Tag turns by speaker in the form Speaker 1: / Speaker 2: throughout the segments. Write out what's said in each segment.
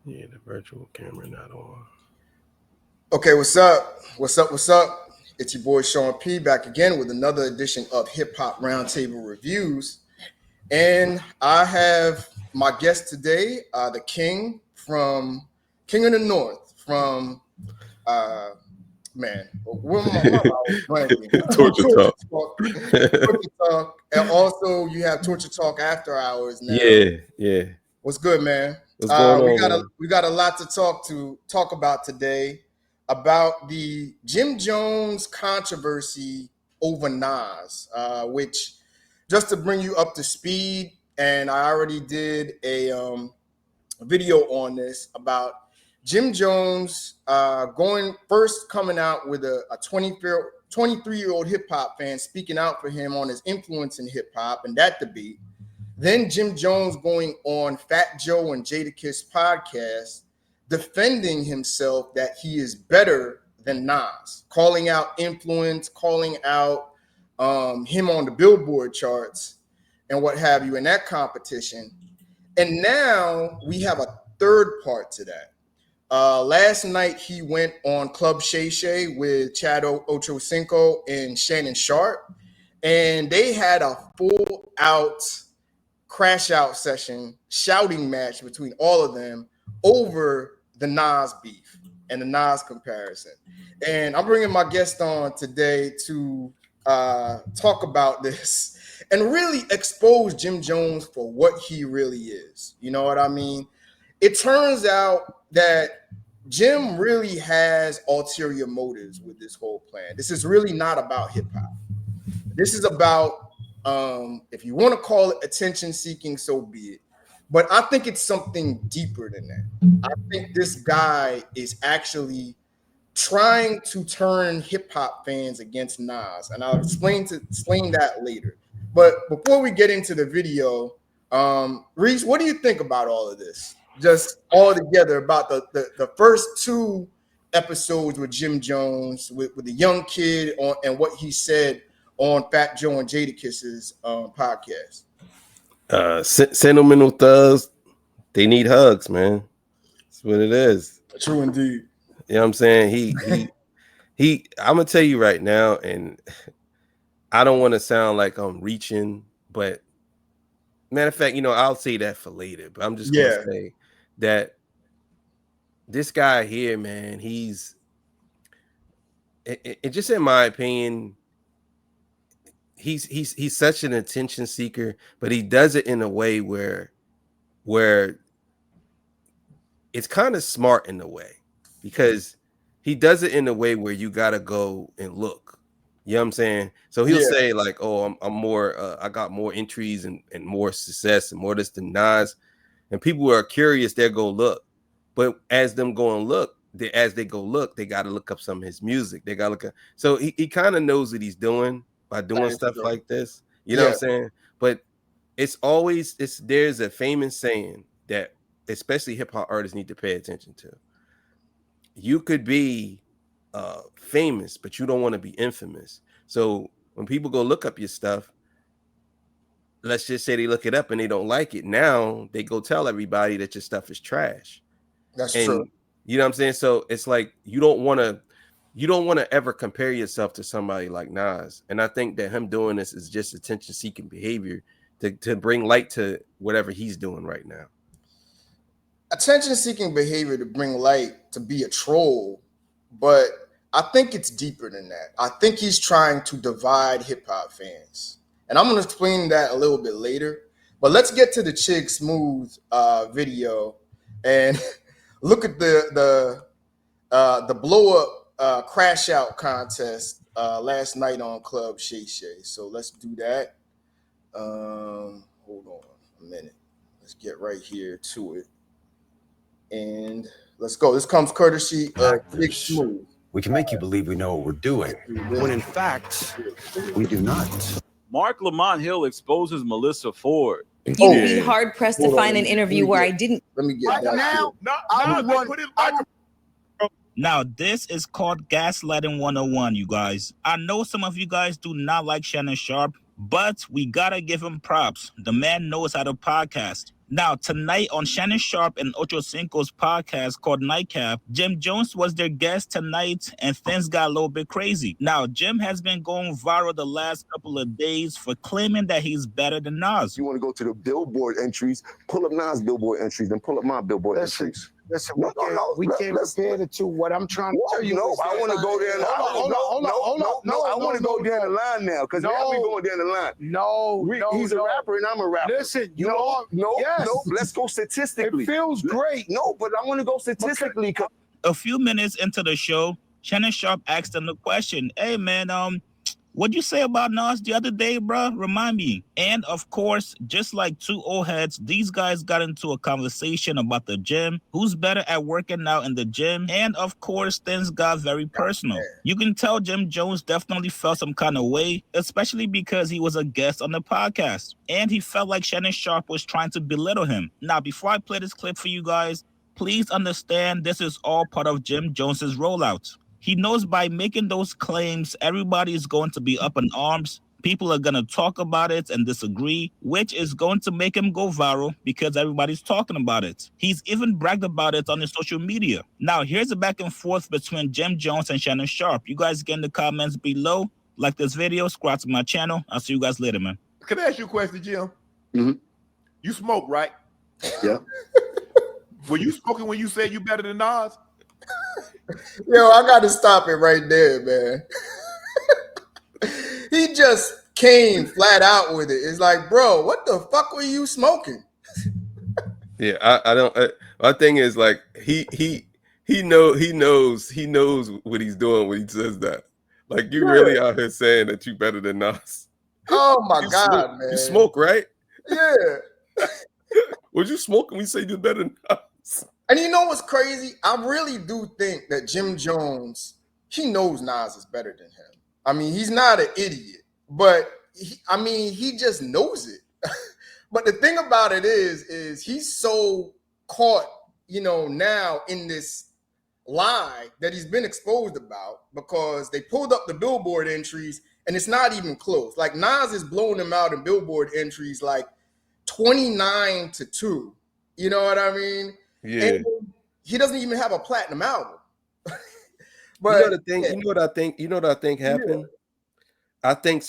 Speaker 1: Yeah, the virtual camera not on.
Speaker 2: Okay, what's up? What's up? What's up? It's your boy Sean P back again with another edition of Hip Hop Roundtable Reviews. And I have my guest today, the King from King of the North from uh man, where am I always blanking?
Speaker 1: Torture
Speaker 2: Torture
Speaker 1: talk.
Speaker 2: Talk. Torture Talk. And also you have Torture Talk After Hours now.
Speaker 1: Yeah, yeah.
Speaker 2: What's good, man?
Speaker 1: What's going
Speaker 2: We
Speaker 1: on,
Speaker 2: got
Speaker 1: man?
Speaker 2: a lot to talk about today about the Jim Jones controversy over Nas, which just to bring you up to speed, and I already did a video on this about Jim Jones going first coming out with a 23-year-old hip hop fan speaking out for him on his influence in hip hop and that debate. Then Jim Jones going on Fat Joe and Jadakiss podcast, defending himself that he is better than Nas, calling out influence, calling out him on the Billboard charts and what have you in that competition. And now we have a third part to that. Last night he went on Club Shay with Chad Ochocinco and Shannon Sharp, and they had a full out crash out session, shouting match between all of them over the Nas beef and the Nas comparison. And I'm bringing my guest on today to talk about this and really expose Jim Jones for what he really is. You know what I mean? It turns out that Jim really has ulterior motives with this whole plan. This is really not about hip hop. This is about, if you want to call it attention seeking, so be it. But I think it's something deeper than that. I think this guy is actually trying to turn hip hop fans against Nas, and I'll explain that later. But before we get into the video, Reese, what do you think about all of this? Just all together about the first two episodes with Jim Jones, with the young kid on, and what he said on Fat Joe and Jadakiss's podcast.
Speaker 1: Sentimental thugs, they need hugs, man. That's what it is.
Speaker 2: True indeed.
Speaker 1: You know what I'm saying? He I'm gonna tell you right now, and I don't want to sound like I'm reaching, but matter of fact, I'll say that for later, but I'm just gonna say that this guy here, man, he's it just in my opinion, he's such an attention seeker, but he does it in a way where it's kind of smart in a way, because he does it in a way where you gotta go and look. You know what I'm saying? So he'll say like, "Oh, I'm more. I got more entries and more success and more this than Nas." And people who are curious, they'll go look. But as them go and look, as they go look, they got to look up some of his music. They got to look up. So he kind of knows what he's doing by doing stuff like this. You know what I'm saying? But there's a famous saying that especially hip hop artists need to pay attention to. You could be famous, but you don't want to be infamous. So when people go look up your stuff, let's just say they look it up and they don't like it. Now they go tell everybody that your stuff is trash.
Speaker 2: That's true.
Speaker 1: You know what I'm saying? So it's like you don't want to ever compare yourself to somebody like Nas. And I think that him doing this is just attention-seeking behavior to bring light to whatever he's doing right now.
Speaker 2: Attention-seeking behavior to bring light, to be a troll, but I think it's deeper than that. I think he's trying to divide hip-hop fans. And I'm going to explain that a little bit later. But let's get to the Chig Smooth video and look at the blow up crash out contest last night on Club Shay. So let's do that. Hold on a minute. Let's get right here to it. And let's go. This comes courtesy of Chig Smooth.
Speaker 3: We can make you believe we know what we're doing, when in fact, we do not.
Speaker 4: Mark Lamont Hill exposes Melissa Ford.
Speaker 5: You'd be hard pressed to find an interview where I didn't.
Speaker 2: Let me get that.
Speaker 6: Now, this is called Gaslighting 101, you guys. I know some of you guys do not like Shannon Sharp, but we gotta give him props. The man knows how to podcast. Now, tonight on Shannon Sharp and Ocho Cinco's podcast called Nightcap, Jim Jones was their guest tonight, and things got a little bit crazy. Now, Jim has been going viral the last couple of days for claiming that he's better than Nas.
Speaker 7: You want to go to the Billboard entries, pull up Nas Billboard entries, then pull up my Billboard entries.
Speaker 8: Listen, we can't compare the two. What I'm trying to tell you is
Speaker 7: I want to go there. I want to go down the line now because now we going down the line. He's a rapper and I'm a rapper.
Speaker 8: Listen,
Speaker 7: no. Let's go statistically.
Speaker 8: It feels great.
Speaker 7: No, but I want to go statistically.
Speaker 6: A few minutes into the show, Shannon Sharp asked him the question, "Hey man, what'd you say about Nas the other day, bro? Remind me." And of course, just like two old heads, these guys got into a conversation about the gym, who's better at working out in the gym, and of course, things got very personal. You can tell Jim Jones definitely felt some kind of way, especially because he was a guest on the podcast, and he felt like Shannon Sharp was trying to belittle him. Now, before I play this clip for you guys, please understand this is all part of Jim Jones's rollout. He knows by making those claims, everybody is going to be up in arms. People are going to talk about it and disagree, which is going to make him go viral because everybody's talking about it. He's even bragged about it on his social media. Now, here's a back and forth between Jim Jones and Shannon Sharp. You guys get in the comments below. Like this video, subscribe to my channel. I'll see you guys later, man.
Speaker 9: Can I ask you a question, Jim?
Speaker 7: Mm-hmm.
Speaker 9: You smoke, right?
Speaker 7: Yeah.
Speaker 9: Were you smoking when you said you better than Nas?
Speaker 2: Yo, I got to stop it right there, man. He just came flat out with it. It's like, bro, what the fuck were you smoking?
Speaker 1: Yeah, I don't. My thing is like he knows what he's doing when he says that. Like you really out here saying that you better than Nas.
Speaker 2: Oh my God, man!
Speaker 1: You smoke, right?
Speaker 2: Yeah.
Speaker 1: Was you smoking when you say you're better than Nas?
Speaker 2: And you know what's crazy? I really do think that Jim Jones, he knows Nas is better than him. I mean, he's not an idiot, but he just knows it. But the thing about it is he's so caught, now in this lie that he's been exposed about because they pulled up the Billboard entries and it's not even close. Like Nas is blowing him out in Billboard entries like 29-2. You know what I mean?
Speaker 1: Yeah.
Speaker 2: And he doesn't even have a platinum album. But
Speaker 1: you know the thing, you know what I think happened? Yeah. I think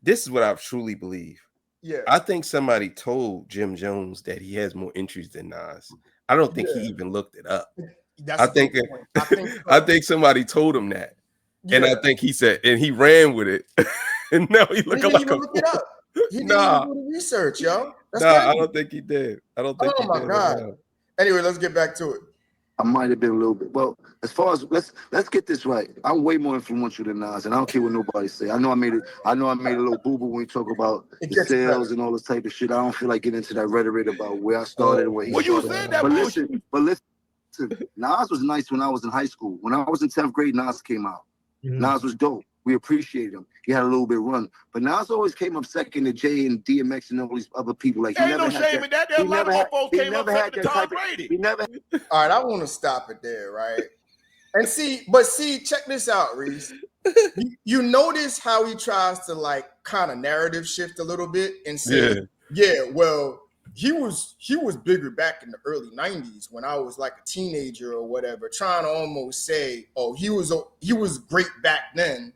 Speaker 1: this is what I truly believe.
Speaker 2: Yeah.
Speaker 1: I think somebody told Jim Jones that he has more entries than Nas. I don't think he even looked it up. I think somebody told him that. Yeah. And I think he said, and he ran with it. And now he looking like a
Speaker 2: look it up. He didn't even do the research, yo.
Speaker 1: I don't think he did. I don't think he did.
Speaker 2: Oh my God. Anyway, let's get back to it.
Speaker 7: I might have been a little bit. Well, as far as let's get this right. I'm way more influential than Nas, and I don't care what nobody say. I know I made a little boo-boo when you talk about the sales and all this type of shit. I don't feel like getting into that rhetoric about where I started and where he started.
Speaker 9: You said that,
Speaker 7: but listen, Nas was nice when I was in high school. When I was in 10th grade, Nas came out. Mm-hmm. Nas was dope. We appreciated him. He had a little bit of run. But Nas always came up second to Jay and DMX and all these other people. Like,
Speaker 9: ain't no shame in that. There's a lot of mofos came up second to Tom Brady.
Speaker 2: All right, I want to stop it there, right? And see, check this out, Reese. You notice how he tries to like kind of narrative shift a little bit and say, well, he was bigger back in the early 90s when I was like a teenager or whatever, trying to almost say, oh, he was great back then.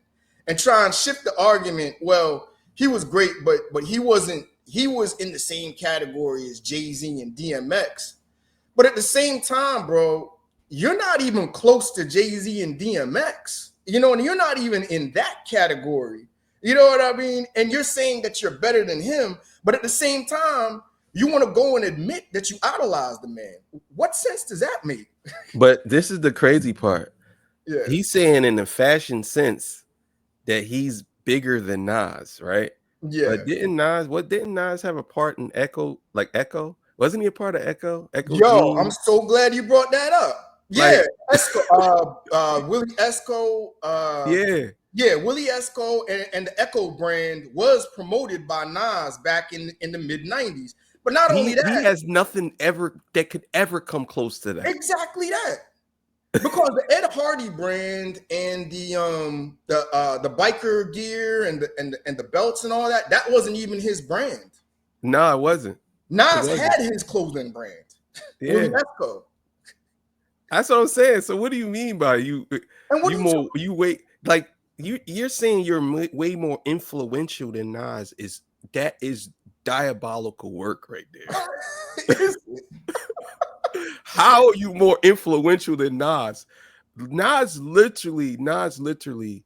Speaker 2: And try and shift the argument. Well, he was great, but he wasn't. He was in the same category as Jay-Z and DMX. But at the same time, bro, you're not even close to Jay-Z and DMX. And you're not even in that category. You know what I mean? And you're saying that you're better than him, but at the same time, you want to go and admit that you idolize the man. What sense does that make?
Speaker 1: But this is the crazy part.
Speaker 2: Yeah.
Speaker 1: He's saying in the fashion sense that he's bigger than Nas, right?
Speaker 2: Yeah.
Speaker 1: But didn't Nas have a part in Echo? Like Echo? Wasn't he a part of Echo?
Speaker 2: Yo, I'm so glad you brought that up. Yeah. Esco, Willie Esco. Yeah, Willie Esco and the Echo brand was promoted by Nas back in the mid-90s. But not only that,
Speaker 1: he has nothing ever that could ever come close to that.
Speaker 2: Exactly that. Because the Ed Hardy brand and the biker gear and the belts and all that wasn't even his brand.
Speaker 1: No, it wasn't.
Speaker 2: Nas had his clothing brand.
Speaker 1: Yeah.
Speaker 2: It was Esco.
Speaker 1: That's what I'm saying. So what do you mean by you?
Speaker 2: And what
Speaker 1: You wait like you're saying you're way more influential than Nas is. That is diabolical work right there. How are you more influential than Nas? Nas literally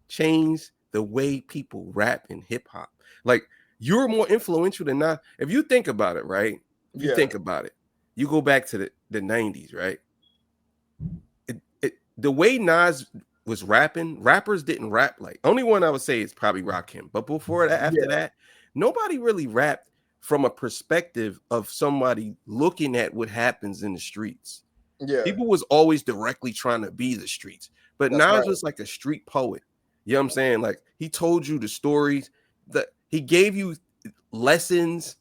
Speaker 1: changed the way people rap in hip hop. Like you're more influential than Nas. If you think about it, right? If you think about it, you go back to the 90s, right? The way Nas was rapping, rappers didn't rap like. Only one I would say is probably Rakim. But before that, after that, nobody really rapped from a perspective of somebody looking at what happens in the streets.
Speaker 2: Yeah.
Speaker 1: People was always directly trying to be the streets. But Nas was like a street poet. You know what I'm saying? Like he told you the stories, that he gave you lessons.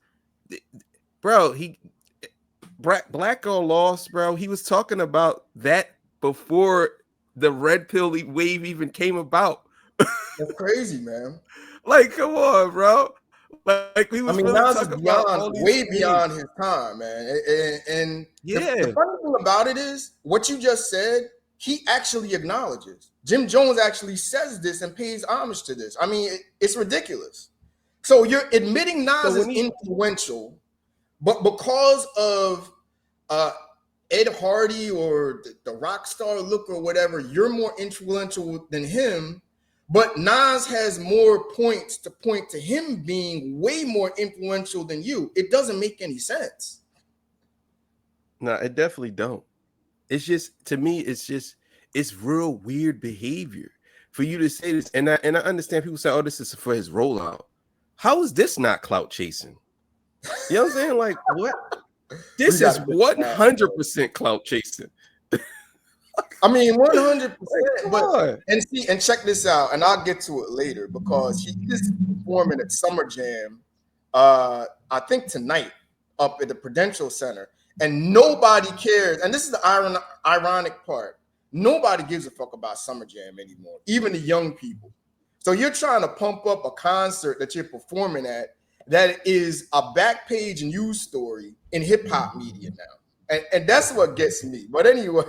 Speaker 1: Bro, Black Girl Lost, bro. He was talking about that before the red pill wave even came about.
Speaker 2: That's crazy, man.
Speaker 1: Like, come on, bro. Like we was really
Speaker 2: Nas is
Speaker 1: talking about
Speaker 2: way beyond his time, man. And the funny thing about it is, what you just said, he actually acknowledges. Jim Jones actually says this and pays homage to this. I mean, it's ridiculous. So you're admitting Nas is influential, but because of Ed Hardy or the rock star look or whatever, you're more influential than him. But Nas has more points to point to him being way more influential than you. It doesn't make any sense.
Speaker 1: No, it definitely don't. It's just, to me, it's real weird behavior for you to say this. And I understand people say, oh, this is for his rollout. How is this not clout chasing? You know what I'm saying? Like, what? This is 100% clout chasing.
Speaker 2: I mean, 100%. But and check this out, and I'll get to it later because he is performing at Summer Jam. I think tonight up at the Prudential Center, and nobody cares. And this is the ironic part: nobody gives a fuck about Summer Jam anymore, even the young people. So you're trying to pump up a concert that you're performing at that is a back page news story in hip hop media now. And that's what gets me. But anyway,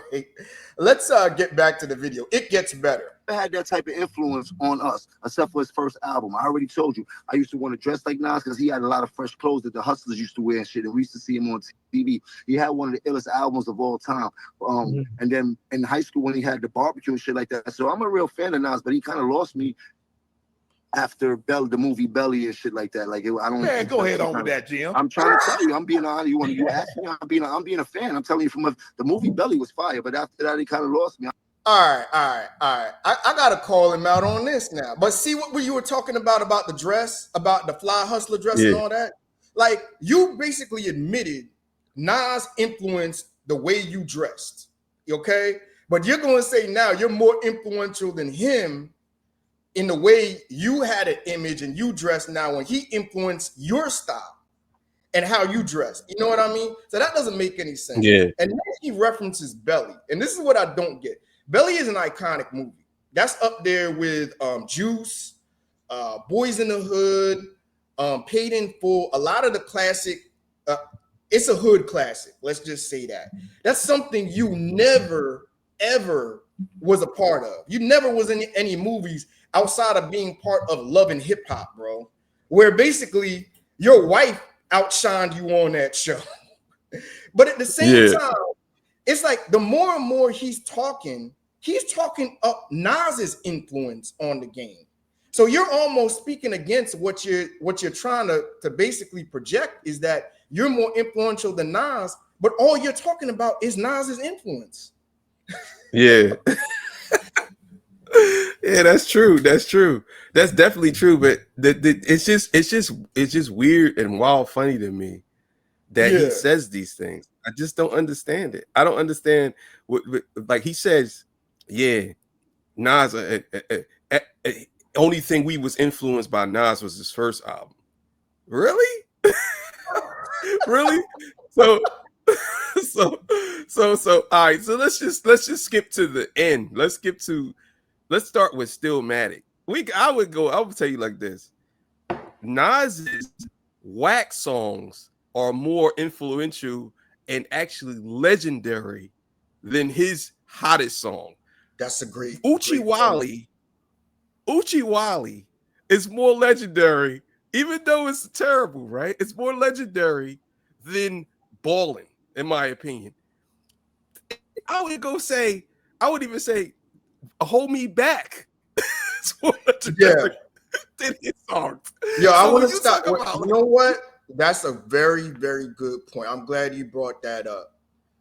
Speaker 2: let's get back to the video. It gets better.
Speaker 7: Had that type of influence on us, except for his first album. I already told you, I used to want to dress like Nas because he had a lot of fresh clothes that the hustlers used to wear and shit, and we used to see him on TV. He had one of the illest albums of all time. And then in high school when he had the barbecue and shit like that. So I'm a real fan of Nas, but he kind of lost me after the movie Belly and shit like that. Like, I don't.
Speaker 9: Man, go ahead on with that, Jim.
Speaker 7: I'm trying to tell you, I'm being honest. You ask me, I'm being a fan. I'm telling you, the movie Belly was fire, but after that, he kind of lost me.
Speaker 2: All right. I gotta call him out on this now. But see what you were talking about the dress, about the fly hustler dress and all that. Like, you basically admitted Nas influenced the way you dressed. Okay, but you're going to say now you're more influential than him in the way you had an image and you dress now, when he influenced your style and how you dress. You know what I mean? So that doesn't make any sense.
Speaker 1: Yeah.
Speaker 2: And then he references Belly. And this is what I don't get. Belly is an iconic movie. That's up there with Juice, Boys in the Hood, Paid in Full, a lot of the classic. It's a hood classic. Let's just say that. That's something you never, ever was a part of. You never was in any movies outside of being part of Love and Hip Hop, bro, where basically your wife outshined you on that show. But at the same time, it's like the more and more he's talking up Nas's influence on the game. So you're almost speaking against what you're trying to basically project, is that you're more influential than Nas, but all you're talking about is Nas's influence.
Speaker 1: Yeah. Yeah, that's true. That's true. That's definitely true. But it's just weird and wild funny to me that he says these things. I just don't understand it. I don't understand what like he says, Nas, only thing we was influenced by Nas was his first album. Really? Really? So all right. So let's just skip to the end. Let's start with Stillmatic. I would tell you like this. Nas is Wax songs are more influential and actually legendary than his hottest song.
Speaker 2: That's a great
Speaker 1: Uchi Wally is more legendary, even though it's terrible, right? It's more legendary than Ballin', in my opinion. I would even say Hold Me Back. It's more legendary than his songs.
Speaker 2: Yo, I
Speaker 1: So
Speaker 2: want
Speaker 1: when
Speaker 2: to
Speaker 1: you
Speaker 2: stop.
Speaker 1: talk about,
Speaker 2: You know what? That's a very, very good point. I'm glad you brought that up.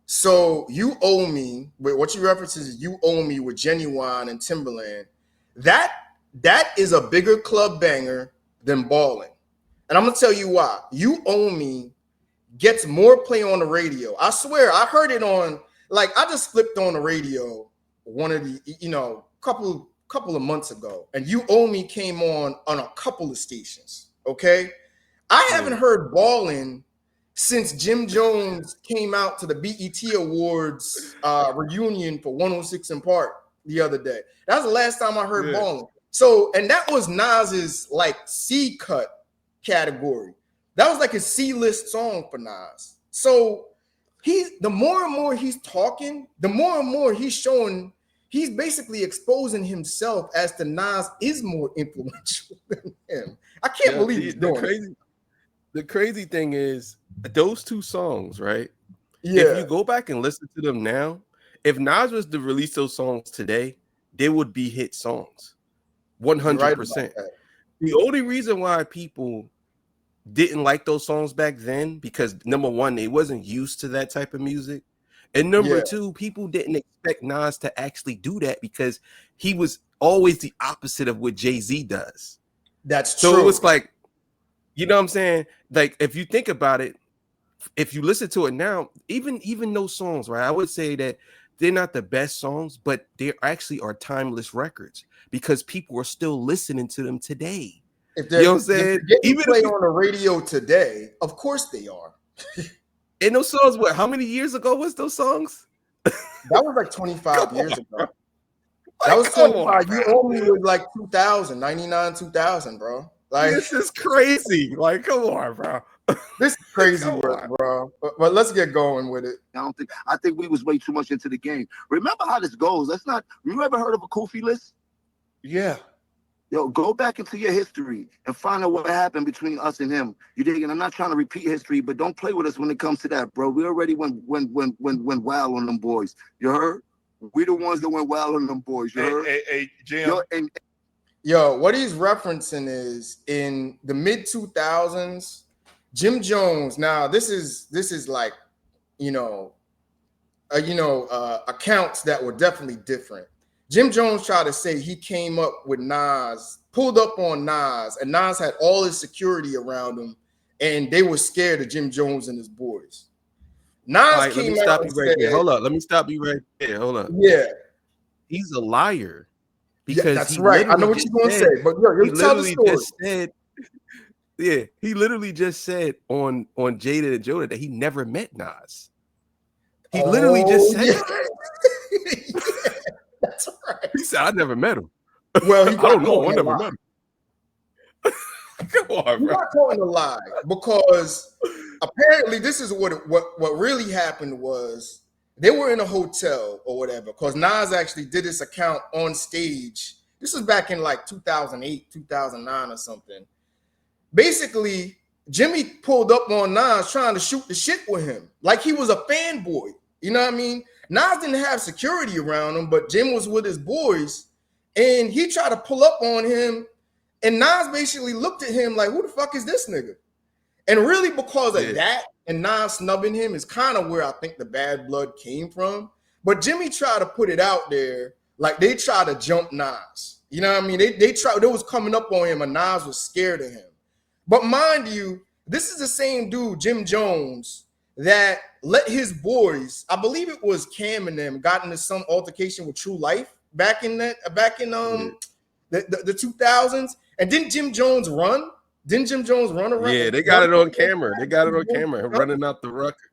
Speaker 2: So You Owe Me, with what you reference is You Owe Me with Genuine and Timberland. That is a bigger club banger than Ballin'. And I'm gonna tell you why. You Owe Me gets more play on the radio. I swear, I heard it on, like, I just flipped on the radio one of the, couple of months ago, and You Owe Me came on a couple of stations. Okay. I haven't heard Ballin' since Jim Jones came out to the BET Awards reunion for 106 in Park the other day. That was the last time I heard Ballin'. So, and that was Nas's like C cut category. That was like a C-list song for Nas. So the more and more he's talking, the more and more he's showing, he's basically exposing himself as to Nas is more influential than him. I can't believe he's doing it.
Speaker 1: The crazy thing is those two songs, right?
Speaker 2: Yeah.
Speaker 1: If you go back and listen to them now, if Nas was to release those songs today, they would be hit songs. 100%. The only reason why people didn't like those songs back then, because number one, they wasn't used to that type of music. And number two, people didn't expect Nas to actually do that because he was always the opposite of what Jay-Z does.
Speaker 2: That's true.
Speaker 1: So it was like, you know what I'm saying? Like, if you think about it, if you listen to it now, even those songs, right? I would say that they're not the best songs, but they actually are timeless records because people are still listening to them today.
Speaker 2: If
Speaker 1: you know what I'm saying?
Speaker 2: Even play on the radio today, of course they are.
Speaker 1: And those songs, what? How many years ago was those songs?
Speaker 2: That was like 25 years ago. That was 25. You Owe Me was like 2000, 99, 2000, bro. Like,
Speaker 1: this is crazy. Like, come on, bro.
Speaker 2: This is crazy work, bro. But let's get going with it.
Speaker 7: I think we was way too much into the game. Remember how this goes. You ever heard of a Kofi list?
Speaker 1: Yeah.
Speaker 7: Yo, go back into your history and find out what happened between us and him. You dig? And I'm not trying to repeat history, but don't play with us when it comes to that, bro. We already went wild on them boys. You heard? We the ones that went wild on them boys. You heard?
Speaker 9: Hey, Jim.
Speaker 2: Yo, what he's referencing is in the mid 2000s, Jim Jones. Now this is like, accounts that were definitely different. Jim Jones tried to say he came up with Nas, pulled up on Nas, and Nas had all his security around him, and they were scared of Jim Jones and his boys. Nas came out and said,
Speaker 1: Hold up. Let me stop you right there. Hold up.
Speaker 2: Yeah.
Speaker 1: He's a liar. Because
Speaker 2: that's right. I know what you're going to say, but you tell the story.
Speaker 1: He literally just said on Jada and Jonah that he never met Nas. He literally just said
Speaker 2: that. That's right.
Speaker 1: He said, I never met him.
Speaker 2: Well,
Speaker 1: I don't know. I never met him. Come on,
Speaker 2: bro. You're not calling a lie because apparently this is what really happened was they were in a hotel or whatever because Nas actually did this account on stage. This was back in like 2008, 2009 or something. Basically, Jimmy pulled up on Nas trying to shoot the shit with him like he was a fanboy. You know what I mean? Nas didn't have security around him, but Jim was with his boys, and he tried to pull up on him, and Nas basically looked at him like, who the fuck is this nigga? And really because of that and Nas snubbing him is kind of where I think the bad blood came from. But Jimmy tried to put it out there like they tried to jump Nas. You know what I mean? They was coming up on him, and Nas was scared of him. But mind you, this is the same dude, Jim Jones, that let his boys, I believe it was Cam and them, got into some altercation with True Life back in the 2000s. And didn't Jim Jones run? Didn't Jim Jones run around?
Speaker 1: Yeah, they got it on camera. They got it on camera, running out the rucker.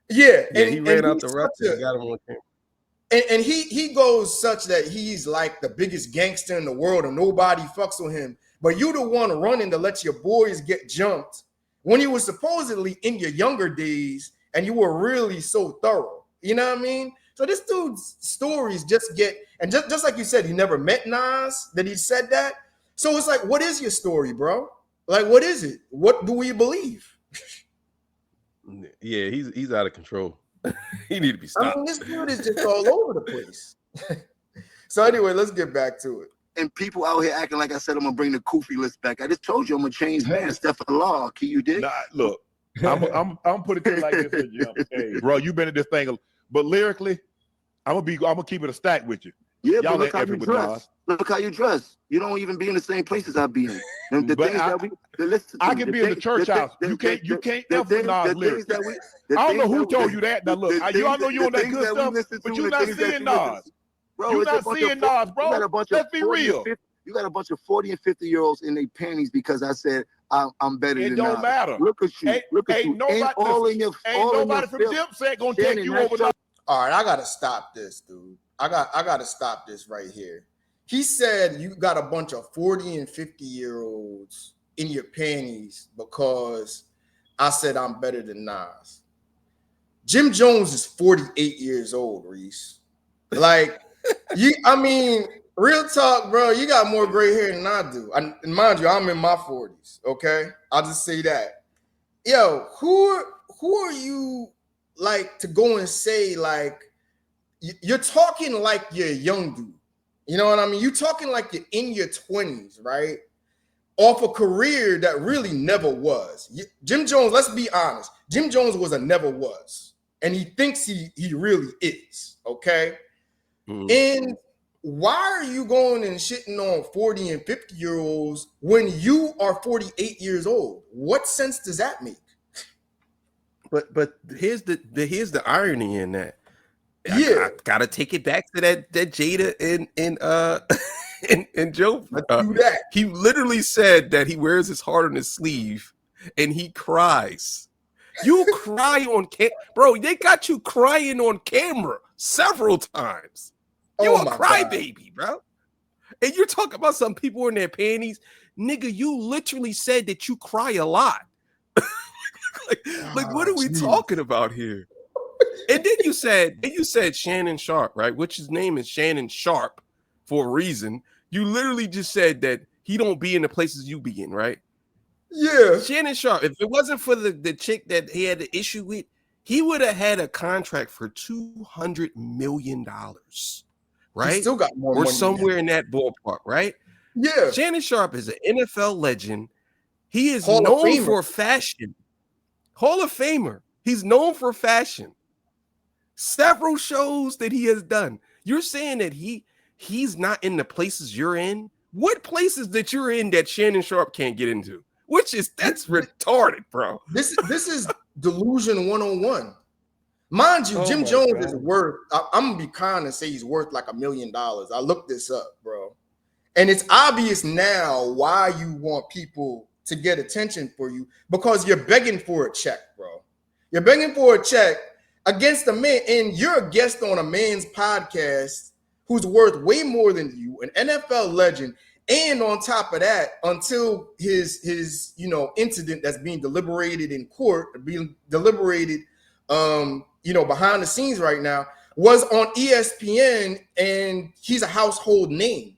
Speaker 2: Yeah,
Speaker 1: he ran out the rucker. He got him on camera.
Speaker 2: And he goes such that he's like the biggest gangster in the world and nobody fucks with him. But you the one running to let your boys get jumped when you were supposedly in your younger days and you were really so thorough. You know what I mean? So this dude's stories just get, and just like you said, he never met Nas, that he said that. So it's like, what is your story, bro? Like, what is it? What do we believe?
Speaker 1: Yeah, he's out of control. He need to be stopped.
Speaker 2: I mean, this dude is just all over the place. So anyway, let's get back to it.
Speaker 7: And people out here acting like I said I'm gonna bring the Koofy list back. I just told you I'm gonna change man. Steph law. Can you dig?
Speaker 9: Nah, look, I'm put it to you like this, Jim. Hey, bro, you been in this thing, but lyrically, I'm gonna keep it a stack with you.
Speaker 7: Yeah,
Speaker 9: y'all
Speaker 7: but look how you dress. Look how you dress. You don't even be in the same places I be in. The things that we listen to,
Speaker 9: I can be in the church house. You can't F with Nas lyrics. I don't know who told you that. Now look, y'all know you on that good stuff, but you're not seeing Nas.
Speaker 7: Bro,
Speaker 9: you're not seeing Nas, bro. Let's be real.
Speaker 7: You got a bunch of 40 and 50-year-olds in their panties because I said I'm better than Nas.
Speaker 9: It don't matter.
Speaker 7: Look at you. Look at you.
Speaker 9: Ain't nobody from Dipset gonna take you over.
Speaker 2: All right, I gotta stop this, dude. I gotta stop this right here. He said you got a bunch of 40 and 50-year-olds in your panties because I said I'm better than Nas. Jim Jones is 48 years old, Reese. Like, I mean, real talk, bro. You got more gray hair than I do. And mind you, I'm in my 40s. Okay, I'll just say that. Yo, who are you like to go and say like you're talking like you're a young dude? You know what I mean? You're talking like you're in your 20s, right? Off a career that really never was. Jim Jones, let's be honest. Jim Jones was a never was. And he thinks he really is, okay? Mm-hmm. And why are you going and shitting on 40 and 50-year-olds when you are 48 years old? What sense does that make?
Speaker 1: But here's the irony in that.
Speaker 2: Yeah,
Speaker 1: I gotta take it back to that Jada and Joe. He literally said that he wears his heart on his sleeve and he cries. You cry on bro. They got you crying on camera several times. You a crybaby, bro. And you're talking about some people in their panties, nigga. You literally said that you cry a lot. like what are we talking about here? And then you said Shannon Sharp, right? Which his name is Shannon Sharp for a reason. You literally just said that he don't be in the places you be in, right?
Speaker 2: Yeah.
Speaker 1: Shannon Sharp, if it wasn't for the chick that he had the issue with, he would have had a contract for $200 million, right?
Speaker 2: He still got more
Speaker 1: or
Speaker 2: money
Speaker 1: somewhere in that ballpark, right?
Speaker 2: Yeah.
Speaker 1: Shannon Sharp is an NFL legend. He is known for fashion. Hall of Famer. He's known for fashion. Several shows that he has done. You're saying that he's not in the places you're in? What places that you're in that Shannon Sharp can't get into? That's retarded, bro.
Speaker 2: This is delusion 101. Mind you, Jim Jones is worth, I'm gonna be kind and say he's worth like $1 million. I looked this up, bro. And it's obvious now why you want people to get attention for you, because you're begging for a check, bro. You're begging for a check against a man, and you're a guest on a man's podcast who's worth way more than you, an NFL legend. And on top of that, until his incident that's being deliberated in court, being deliberated behind the scenes right now, was on ESPN, and he's a household name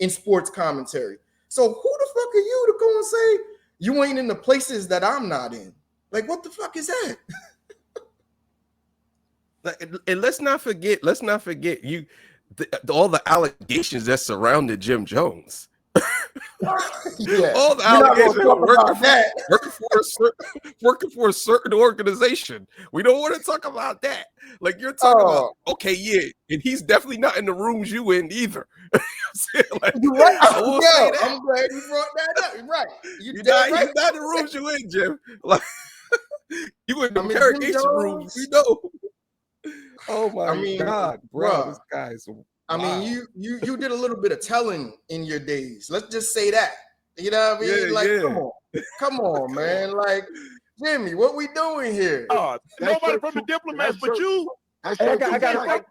Speaker 2: in sports commentary. So who the fuck are you to go and say you ain't in the places that I'm not in? Like, what the fuck is that?
Speaker 1: And let's not forget you all the allegations that surrounded Jim Jones.
Speaker 2: Yeah.
Speaker 1: All the allegations working for a certain organization. We don't want to talk about that. Like, you're talking about, okay, yeah, and he's definitely not in the rooms you in either.
Speaker 2: You're right. I'm glad you brought that up. You're right.
Speaker 1: He's not in the rooms you in, Jim. Like, you in the interrogation rooms, we know. Oh my God, bro! This guy's. Wow.
Speaker 2: I mean, you did a little bit of telling in your days. Let's just say that. You know what I mean? Come on, man. Like, Jimmy, what we doing here?
Speaker 9: Nobody from the Diplomats, but you.
Speaker 7: I got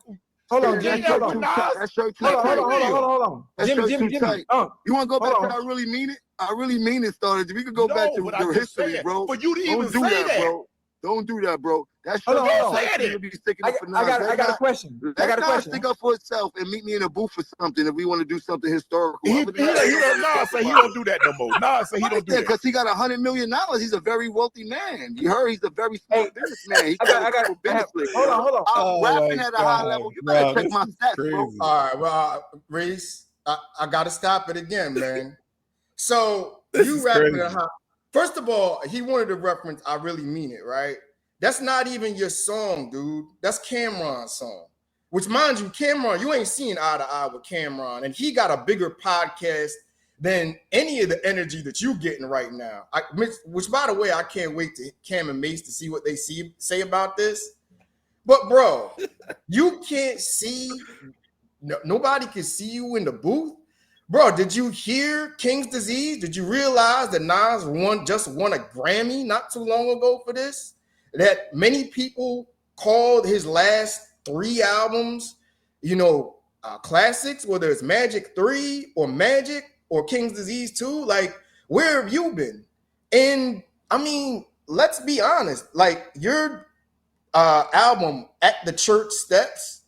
Speaker 8: Hold on, Jim. Hold on.
Speaker 7: That shirt too
Speaker 8: Hold
Speaker 7: tight.
Speaker 8: on.
Speaker 7: That
Speaker 8: Jimmy,
Speaker 7: shirt too tight. You want to go back to I really mean it? I really mean it, started. We could go back to the history, bro.
Speaker 9: For you to even
Speaker 7: Don't do
Speaker 9: say that,
Speaker 7: bro. Don't do that, bro. That shirt
Speaker 8: I
Speaker 7: be sticking up for Nas.
Speaker 8: I got a question.
Speaker 7: Let Nas stick up for itself and meet me in a booth for something if we want to do something historical.
Speaker 9: Nas say he don't do that no more. Nas say he don't do that
Speaker 7: because he got $100 million. He's a very wealthy man. You heard he's a very smart businessman.
Speaker 8: Hold on.
Speaker 7: I'm rapping at a high level. You better check my stats, bro.
Speaker 2: All right, well, Reese, I got to stop it again, man. So you rapping at high. First of all, he wanted to reference I Really Mean It, right? That's not even your song, dude. That's Cameron's song. Which, mind you, Cameron, you ain't seen eye to eye with Cameron, and he got a bigger podcast than any of the energy that you getting right now. Which, by the way, I can't wait to Cam and Mace to see what they say about this. But, bro, you can't see, nobody can see you in the booth. Bro, did you hear King's Disease? Did you realize that Nas just won a Grammy not too long ago for this? That many people called his last 3 albums, classics, whether it's Magic 3 or Magic or King's Disease 2. Like, where have you been? And I mean, let's be honest, like your album At the Church Steps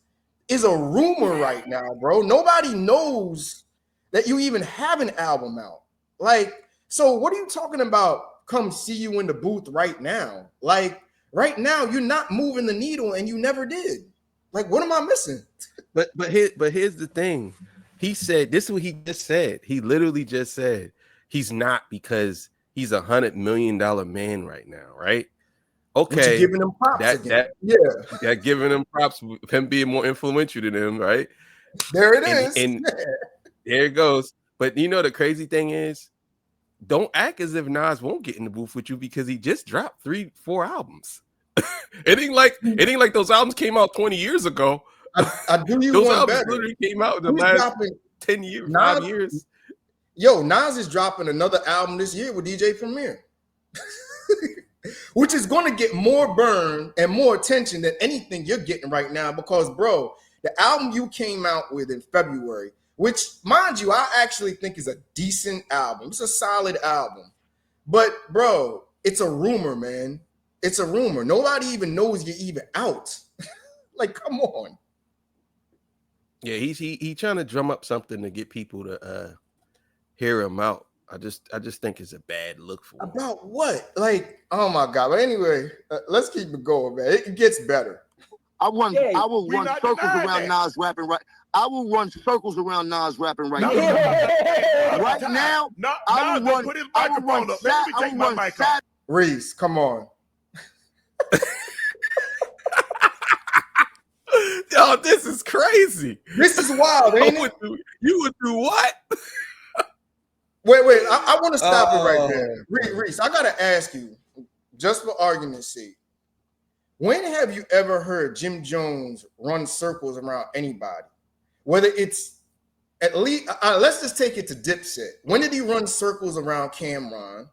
Speaker 2: is a rumor right now, bro. Nobody knows that you even have an album out. Like, so what are you talking about? Come see you in the booth right now. Like, right now, you're not moving the needle and you never did. Like, what am I missing?
Speaker 1: But here's the thing. He said, this is what he just said. He literally just said he's not because he's $100 million man right now, right? Okay.
Speaker 2: Giving him props
Speaker 1: that giving him props, him being more influential than him, right?
Speaker 2: There it is.
Speaker 1: And there it goes. But you know the crazy thing is, don't act as if Nas won't get in the booth with you because he just dropped 3-4 albums. It ain't like those albums came out 20 years ago.
Speaker 2: I do you
Speaker 1: those
Speaker 2: one
Speaker 1: albums
Speaker 2: better.
Speaker 1: literally came out in the last 10 years, 5 years.
Speaker 2: Yo, Nas is dropping another album this year with DJ Premier, which is going to get more burn and more attention than anything you're getting right now. Because, bro, the album you came out with in February, which, mind you, I actually think is a decent album. It's a solid album. But, bro, it's a rumor, man. It's a rumor. Nobody even knows you're even out. Like, come on.
Speaker 1: Yeah, he trying to drum up something to get people to hear him out. I just think it's a bad look for him.
Speaker 2: About what? Like, oh my God. But anyway, let's keep it going, man. It gets better.
Speaker 7: I will run circles around Nas rapping right. I will run circles around Nas rapping right now. Right now, I will run.
Speaker 9: Put his microphone up. Let me take my mic off.
Speaker 2: Reese, come on.
Speaker 1: Yo, this is crazy.
Speaker 2: This is wild, ain't it?
Speaker 1: You would do what?
Speaker 2: Wait. I want to stop it right there. Reese, I got to ask you, just for argument's sake, when have you ever heard Jim Jones run circles around anybody? Whether it's at least, let's just take it to Dipset. When did he run circles around Cameron?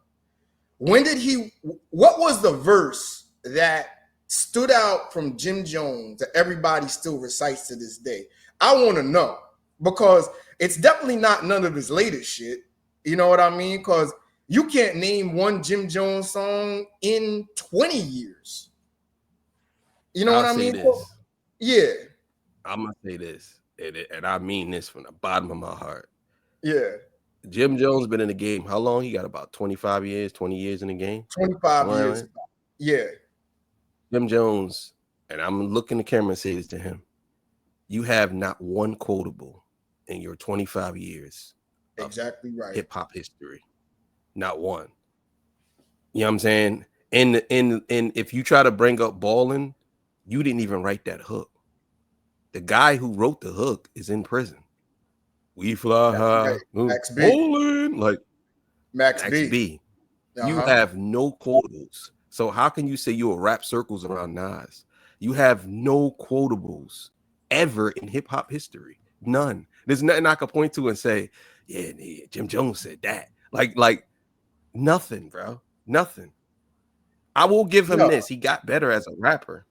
Speaker 2: What was the verse that stood out from Jim Jones that everybody still recites to this day? I want to know, because it's definitely not none of his latest shit. You know what I mean? Because you can't name one Jim Jones song in 20 years. You know what I mean? Yeah.
Speaker 1: I'm going to say this, and I mean this from the bottom of my heart.
Speaker 2: Yeah.
Speaker 1: Jim Jones been in the game. How long? He got about 25 years, 20 years in the game?
Speaker 2: 25 years. Yeah.
Speaker 1: Jim Jones, and I'm looking at the camera and say this to him. You have not one quotable in your 25 years.
Speaker 2: Exactly right.
Speaker 1: Hip hop history. Not one. You know what I'm saying? And if you try to bring up balling, you didn't even write that hook. The guy who wrote the hook is in prison. We fly high.
Speaker 2: Max B.
Speaker 1: Bowling, like
Speaker 2: Max B.
Speaker 1: You have no quotables. So how can you say you will rap circles around Nas? You have no quotables ever in hip hop history. None. There's nothing I could point to and say, yeah, Jim Jones said that. Like nothing, bro. Nothing. I will give him this. He got better as a rapper.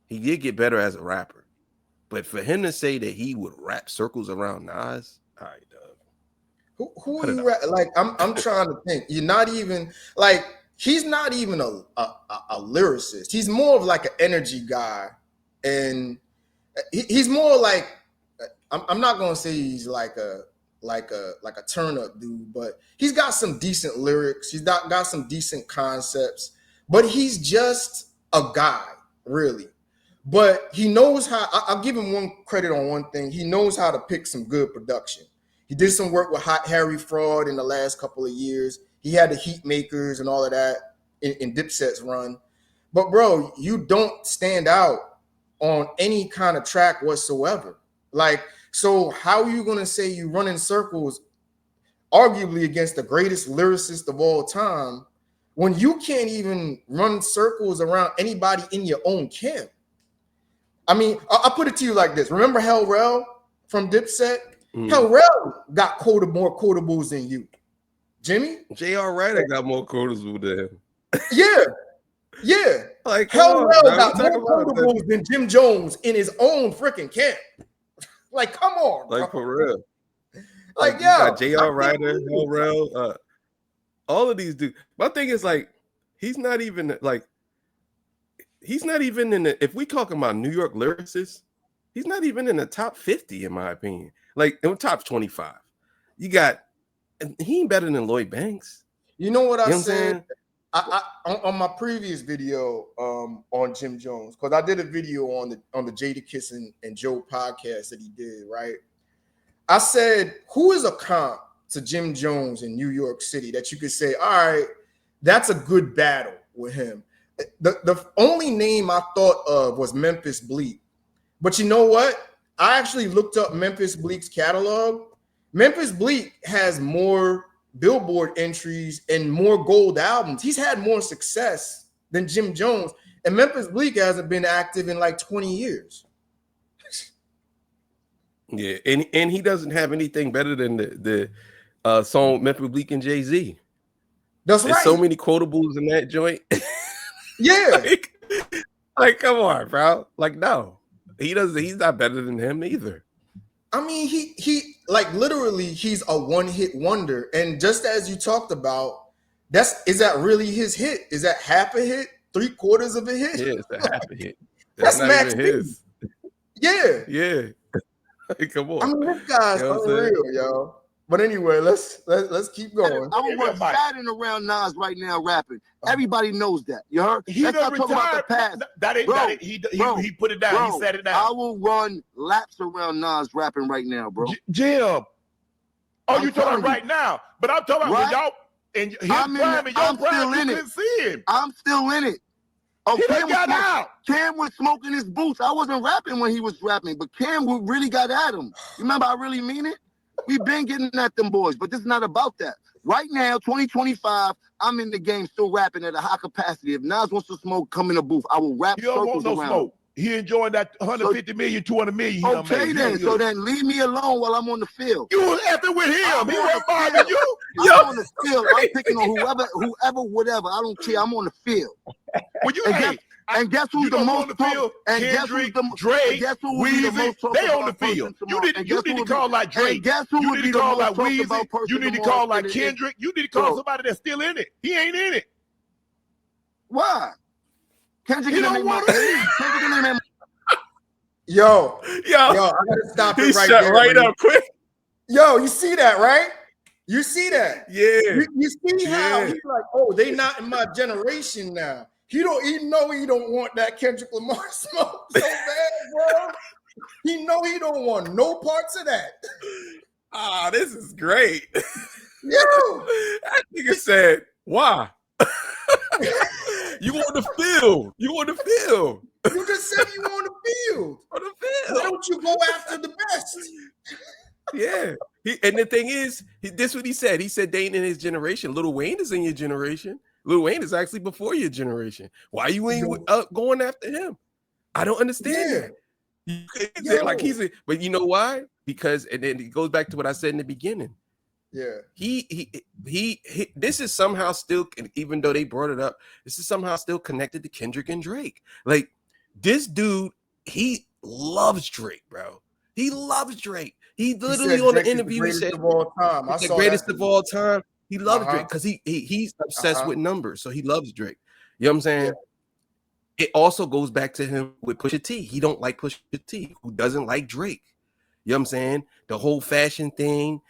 Speaker 1: He did get better as a rapper. But for him to say that he would wrap circles around Nas, all right, dog.
Speaker 2: Who are you like? I'm trying to think. You're not even like he's not even a lyricist. He's more of like an energy guy, and he's more like I'm not gonna say he's like a turn up dude, but he's got some decent lyrics. He's got some decent concepts, but he's just a guy, really. But he knows how. I'll give him one credit on one thing. He knows how to pick some good production. He did some work with Hot Harry Fraud in the last couple of years. He had the Heat Makers and all of that in Dipset's run. But bro, you don't stand out on any kind of track whatsoever. Like, so how are you gonna say you run in circles, arguably against the greatest lyricist of all time, when you can't even run circles around anybody in your own camp? I mean, I'll put it to you like this. Remember Hell Rel from Dipset? Hell Rel got more quotables than you. Jimmy?
Speaker 1: J.R. Ryder got more quotables than him.
Speaker 2: Yeah.
Speaker 1: Like
Speaker 2: Hell Rel got more quotables than Jim Jones in his own freaking camp. Like, come on, bro.
Speaker 1: Like, for real.
Speaker 2: Like,
Speaker 1: you got J.R. Ryder, Hell Rel, all of these dudes. My thing is, like, he's not even in the, if we talking about New York lyricists, he's not even in the top 50, in my opinion. Like, in the top 25. You got, he ain't better than Lloyd Banks.
Speaker 2: You know what I said? I on my previous video on Jim Jones, because I did a video on the Jadakiss and Joe podcast that he did, right? I said, who is a comp to Jim Jones in New York City that you could say, all right, that's a good battle with him? The only name I thought of was Memphis Bleek. But you know what? I actually looked up Memphis Bleek's catalog. Memphis Bleek has more Billboard entries and more gold albums. He's had more success than Jim Jones. And Memphis Bleek hasn't been active in like 20 years.
Speaker 1: Yeah, and he doesn't have anything better than the song Memphis Bleek and Jay-Z.
Speaker 2: That's right.
Speaker 1: There's so many quotables in that joint.
Speaker 2: Yeah.
Speaker 1: like, come on, bro. Like, no. He's not better than him either.
Speaker 2: I mean, he like literally he's a one-hit wonder. And just as you talked about, is that really his hit? Is that half a hit? 3/4 of a hit?
Speaker 1: Yeah, it's a half a hit.
Speaker 2: That's
Speaker 1: not
Speaker 2: Max
Speaker 1: even his.
Speaker 2: Yeah.
Speaker 1: Yeah. Come on.
Speaker 2: I mean, this guy's unreal, yo. But anyway, let's keep going.
Speaker 7: I'm riding around Nas right now rapping. Everybody knows that. You heard?
Speaker 9: He
Speaker 7: Let's not talk about the past.
Speaker 9: He put it down.
Speaker 7: Bro,
Speaker 9: he said it down.
Speaker 7: I will run laps around Nas rapping right now, bro.
Speaker 9: Jim. Oh, you talking right now? But I'm talking about y'all and his prime and your prime. You couldn't see him.
Speaker 7: I'm still in it. Oh,
Speaker 9: he got out.
Speaker 7: Cam was smoking his boots. I wasn't rapping when he was rapping, but Cam really got at him. You remember? I really mean it. We've been getting at them boys, but this is not about that. Right now, 2025, I'm in the game still rapping at a high capacity. If Nas wants to smoke, come in the booth. I will rap circles around.
Speaker 9: Smoke. He enjoying that 150 million, 200 million.
Speaker 7: Okay, then. So then leave me alone while I'm on the field.
Speaker 9: You was effing with him. He wasn't bothering you.
Speaker 7: I'm on the field. I'm picking on whoever, whatever. I don't care. I'm on the field.
Speaker 9: Well, you
Speaker 7: and guess who's the most
Speaker 9: on the field? And Kendrick, Drake, Weezy, they on the field. You need to call like Drake. You need to call like Weezy. You need to call like Kendrick. You need to call somebody that's still in it. He ain't in it.
Speaker 7: Why? Kendrick don't want to.
Speaker 2: Yo, I gotta stop it right there.
Speaker 1: Right up quick.
Speaker 2: Yo, you see that, right? You see that?
Speaker 1: Yeah.
Speaker 2: You see how he's like, oh, they not in my generation now. He don't want that Kendrick Lamar smoke so bad, bro. He know he don't want no parts of that.
Speaker 1: This is great.
Speaker 2: Yo,
Speaker 1: that nigga said, why? You want the field. You want the field.
Speaker 2: You just said you want the field.
Speaker 1: On the field.
Speaker 2: Why don't you go after the best?
Speaker 1: Yeah. And the thing is, this is what he said. He said they ain't in his generation. Lil Wayne is in your generation. Lil Wayne is actually before your generation. Why you ain't going after him? I don't understand that. Like but you know why? Because, and then it goes back to what I said in the beginning.
Speaker 2: Yeah.
Speaker 1: He this is somehow still, even though they brought it up, this is somehow still connected to Kendrick and Drake. Like, this dude, loves Drake, bro. He loves Drake. He
Speaker 2: He
Speaker 1: literally
Speaker 2: said
Speaker 1: on the
Speaker 2: Drake is the
Speaker 1: interview, he
Speaker 2: greatest
Speaker 1: said
Speaker 2: of all time. I
Speaker 1: the
Speaker 2: saw
Speaker 1: greatest
Speaker 2: that.
Speaker 1: of all time. He loves
Speaker 2: Uh-huh.
Speaker 1: Drake because he's obsessed
Speaker 2: Uh-huh.
Speaker 1: with numbers, so he loves Drake. You know what I'm saying?
Speaker 2: Yeah.
Speaker 1: It also goes back to him with Pusha T. He don't like Pusha T, who doesn't like Drake. You know what I'm saying? The whole fashion thing,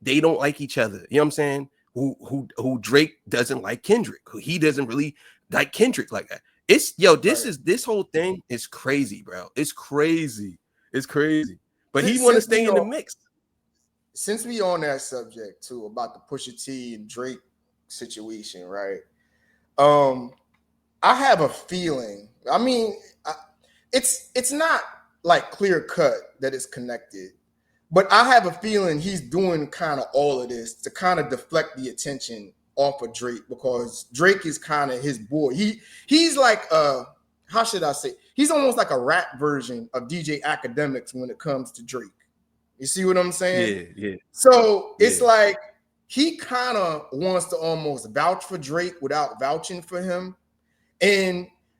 Speaker 1: they don't like each other. You know what I'm saying? Who Drake doesn't like Kendrick. Who he doesn't really like Kendrick like that. It's this whole thing is crazy, bro. It's crazy. It's crazy. But he want to stay in the mix.
Speaker 2: Since we on that subject too about the Pusha T and Drake situation, right? I have a feeling. I mean, it's not like clear cut that it's connected, but I have a feeling he's doing kind of all of this to kind of deflect the attention off of Drake because Drake is kind of his boy. He's like how should I say? He's almost like a rap version of DJ Academics when it comes to Drake. You see what I'm saying?
Speaker 1: Yeah.
Speaker 2: So it's like he kind of wants to almost vouch for Drake without vouching for him.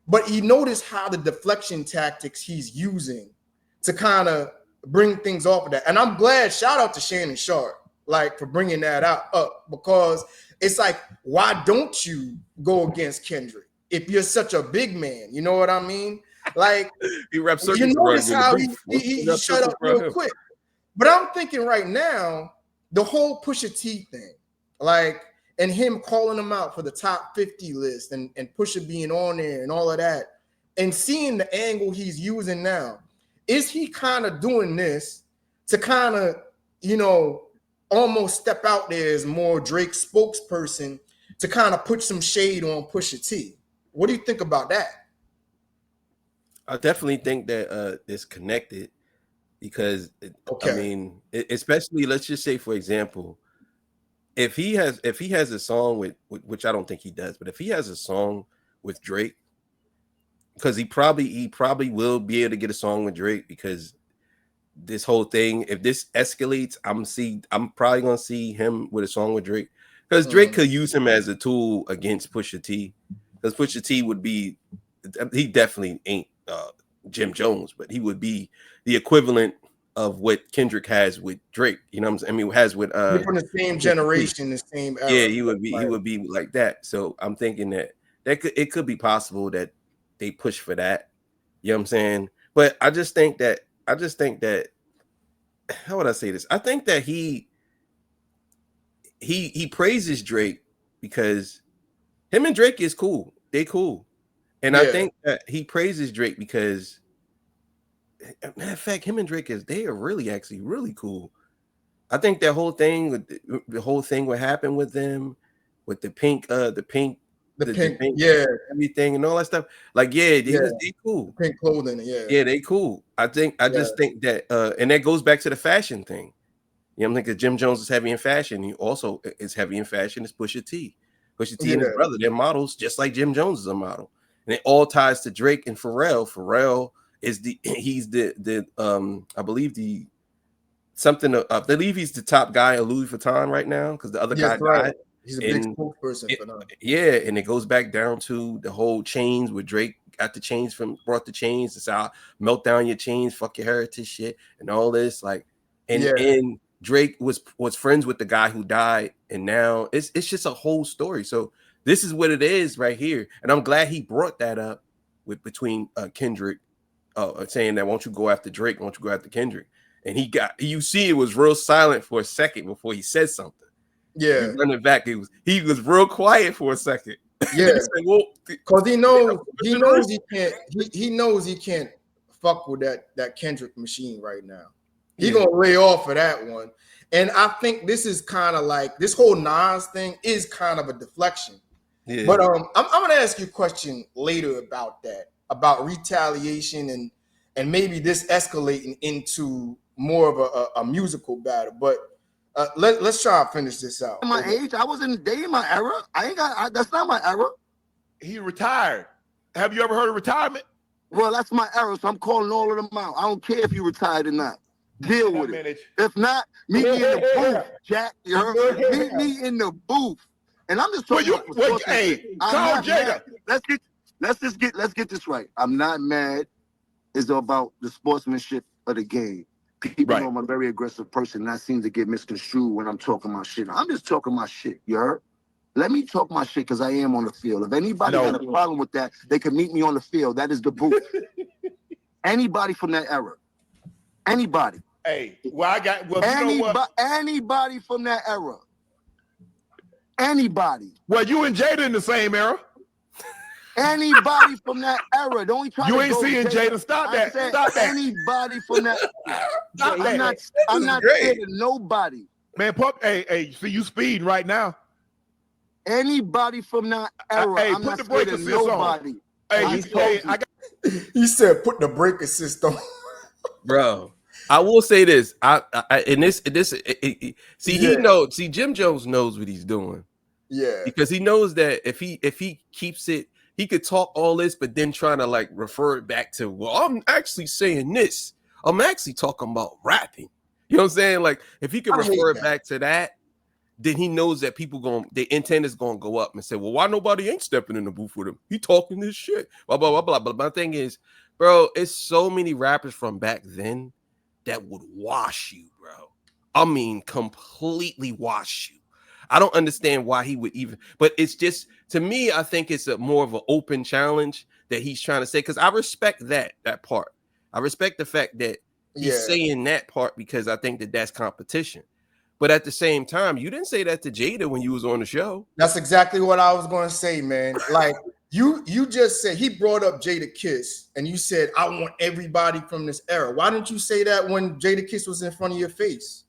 Speaker 2: But he noticed how the deflection tactics he's using to kind of bring things off of that. And I'm glad, shout out to Shannon Sharp, like for bringing that up because it's like, why don't you go against Kendrick if you're such a big man? You know what I mean? Like,
Speaker 1: he raps
Speaker 2: you notice how he shut up real quick. But I'm thinking right now, the whole Pusha T thing, like, and him calling him out for the top 50 list and Pusha being on there and all of that, and seeing the angle he's using now, is he kind of doing this to kind of, almost step out there as more Drake spokesperson to kind of put some shade on Pusha T? What do you think about that?
Speaker 1: I definitely think that it's connected because I mean, especially let's just say, for example, if he has a song with which I don't think he does, but if he has a song with Drake, because he probably will be able to get a song with Drake because this whole thing, if this escalates, I'm probably gonna see him with a song with Drake because Drake could use him as a tool against Pusha T because Pusha T would be, he definitely ain't Jim Jones, but he would be the equivalent of what Kendrick has with Drake. You know what I'm saying? I mean, has with
Speaker 2: from the same generation, the same era.
Speaker 1: Yeah, he would be like that. So I'm thinking that it could be possible that they push for that. You know what I'm saying? But I just think that how would I say this? I think that he praises Drake because him and Drake is cool. They cool. And I think that he praises Drake because, matter of fact, him and Drake they are really actually really cool. I think that whole thing what happened with them, with the pink, everything and all that stuff. Like, they cool.
Speaker 2: Pink clothing,
Speaker 1: they cool. I just think that, and that goes back to the fashion thing. You know, I think that Jim Jones is heavy in fashion. He also is heavy in fashion. Is Pusha T. Pusha T and his brother, they're models, just like Jim Jones is a model. And it all ties to Drake and Pharrell. Pharrell is he's the I believe the I believe he's the top guy at Louis Vuitton right now because the other guy died.
Speaker 2: He's a big spokesperson for them.
Speaker 1: Yeah, and it goes back down to the whole chains where Drake got the chains brought the chains. It's how melt down your chains, fuck your heritage shit, and all this. Like, and Drake was friends with the guy who died, and now it's just a whole story. So this is what it is right here, and I'm glad he brought that up between Kendrick, saying that won't you go after Drake, won't you go after Kendrick, and you see it was real silent for a second before he said something.
Speaker 2: Yeah,
Speaker 1: running back, he was real quiet for a second.
Speaker 2: Yeah, because he knows he can't fuck with that Kendrick machine right now. He gonna lay off of that one, and I think this is kind of like this whole Nas thing is kind of a deflection. Yeah. But I'm gonna ask you a question later about that, about retaliation and maybe this escalating into more of a musical battle, but. Let's try and finish this out.
Speaker 7: My age, I was in my era. That's not my era.
Speaker 9: He retired. Have you ever heard of retirement?
Speaker 7: Well, that's my era, so I'm calling all of them out. I don't care if you retired or not. Deal with it. If not, meet me in the booth, Jack. You heard me? Meet me in the booth. And I'm just talking
Speaker 9: Call Jacob.
Speaker 7: Let's get this right. I'm not mad is about the sportsmanship of the game. People know I'm a very aggressive person, and that seems to get misconstrued when I'm talking my shit. I'm just talking my shit, you heard? Let me talk my shit because I am on the field. If anybody got a problem with that, they can meet me on the field. That is the booth. Anybody from that era. Anybody.
Speaker 9: Hey, well, you know what?
Speaker 7: Anybody from that era. Anybody.
Speaker 9: Well, you and Jada in the same era.
Speaker 7: Anybody from that era. Don't try
Speaker 9: you
Speaker 7: to
Speaker 9: ain't
Speaker 7: go
Speaker 9: seeing Jada. Stop that. Stop that.
Speaker 7: Anybody from that.
Speaker 9: Stop that.
Speaker 7: I'm not scared of nobody.
Speaker 9: Man, hey, see you speeding right now.
Speaker 7: Anybody from that era.
Speaker 9: Hey,
Speaker 7: I'm
Speaker 9: put
Speaker 7: not
Speaker 9: the
Speaker 7: scared
Speaker 9: brake
Speaker 7: of
Speaker 9: assist
Speaker 7: nobody.
Speaker 9: On.
Speaker 2: He said, put the brake assist on.
Speaker 1: Bro, I will say this. See, Jim Jones knows what he's doing.
Speaker 2: Yeah.
Speaker 1: Because he knows that if he keeps it, he could talk all this, but then trying to like refer it back to, well, I'm actually saying this. I'm actually talking about rapping. You know what I'm saying? Like if he could refer it back to that, then he knows that the intent is gonna go up and say, well, why nobody ain't stepping in the booth with him? He talking this shit. Blah, blah, blah, blah. But my thing is, bro, it's so many rappers from back then that would wash you, bro. I mean, completely wash you. I don't understand why he would even, but it's just, to me, I think it's a more of an open challenge that he's trying to say, because I respect that part. I respect the fact that he's saying that part because I think that that's competition. But at the same time, you didn't say that to Jada when you was on the show.
Speaker 2: That's exactly what I was going to say, man. Like you just said, he brought up Jada Kiss, and you said, I want everybody from this era. Why didn't you say that when Jada Kiss was in front of your face?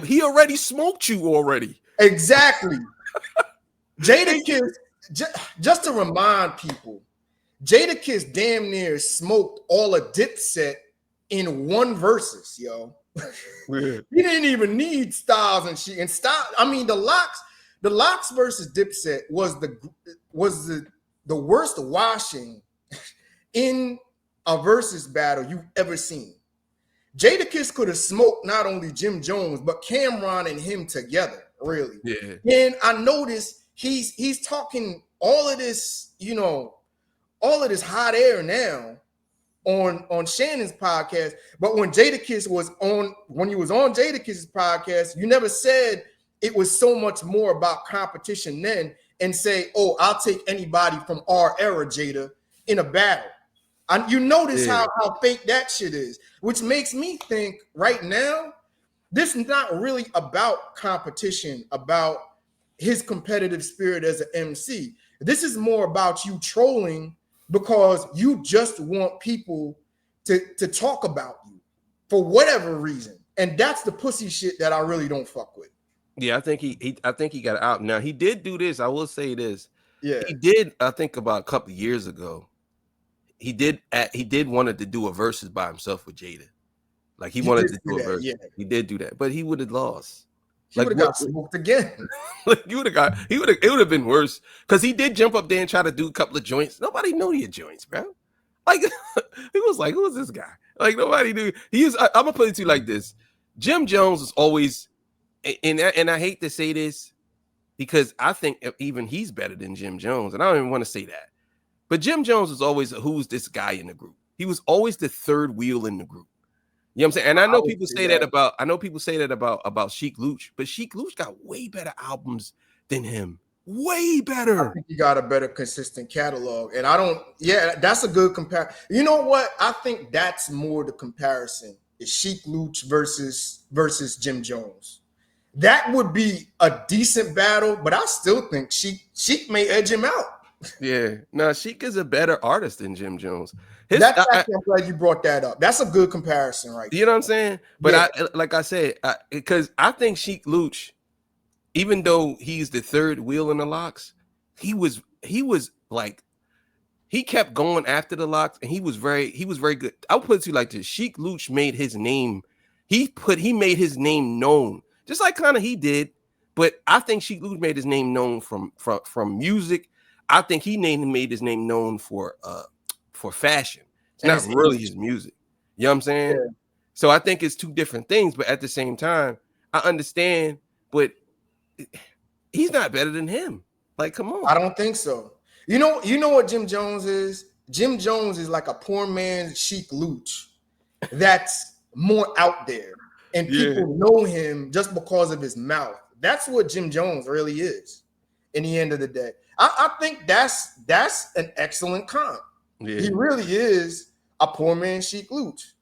Speaker 1: He already smoked you already.
Speaker 2: Exactly. Jada Kiss, just to remind people, Jada Kiss damn near smoked all of Dipset in one versus, yo. He didn't even need Styles and shit. And Styles, I mean, the Locks versus Dipset was the worst washing in a versus battle you've ever seen. Jada Kiss could have smoked not only Jim Jones, but Cameron and him together, really.
Speaker 1: Yeah.
Speaker 2: And I noticed he's talking all of this, all of this hot air now on Shannon's podcast. But when Jada Kiss was on Jada Kiss's podcast, you never said it was so much more about competition then and say, oh, I'll take anybody from our era, Jada, in a battle. And you notice how fake that shit is, which makes me think right now, this is not really about competition, about his competitive spirit as an MC. This is more about you trolling because you just want people to talk about you for whatever reason. And that's the pussy shit that I really don't fuck with.
Speaker 1: Yeah, I think he got out. Now he did do this. I will say this.
Speaker 2: Yeah,
Speaker 1: he did. I think about a couple of years ago, he did wanted to do a versus by himself with Jada. Like he wanted to do a versus. Yeah. He did do that, but he would have lost.
Speaker 2: He would have got smoked again.
Speaker 1: It would have been worse because he did jump up there and try to do a couple of joints. Nobody knew your joints, bro. Like he was like, who is this guy? Like nobody knew. I'm gonna put it to you like this: Jim Jones is always, and I hate to say this because I think even he's better than Jim Jones, and I don't even want to say that. But Jim Jones was always who's this guy in the group. He was always the third wheel in the group. You know what I'm saying? And I know people say that about Sheik Louch, but Sheik Louch got way better albums than him. Way better.
Speaker 2: I think he got a better consistent catalog. And that's a good comparison. You know what? I think that's more the comparison is Sheik Louch versus Jim Jones. That would be a decent battle, but I still think Sheik may edge him out.
Speaker 1: Yeah, no, Sheik is a better artist than Jim Jones.
Speaker 2: I'm glad you brought that up. That's a good comparison, right?
Speaker 1: You know what I'm saying? But like I said, because I think Sheik Louch, even though he's the third wheel in the Locks, he was like he kept going after the Locks, and he was very good. I'll put it to you like this: Sheik Louch made his name. He made his name known, just like kind of he did. But I think Sheik Louch made his name known from music. I think he made his name known for fashion. It's not really his music. You know what I'm saying? Yeah. So I think it's two different things, but at the same time, I understand, but he's not better than him. Like, come on.
Speaker 2: I don't think so. You know what Jim Jones is? Jim Jones is like a poor man's Sheik Luch that's more out there. And people know him just because of his mouth. That's what Jim Jones really is in the end of the day. I think that's an excellent comp. Yeah. He really is a poor man's Sheik Luch.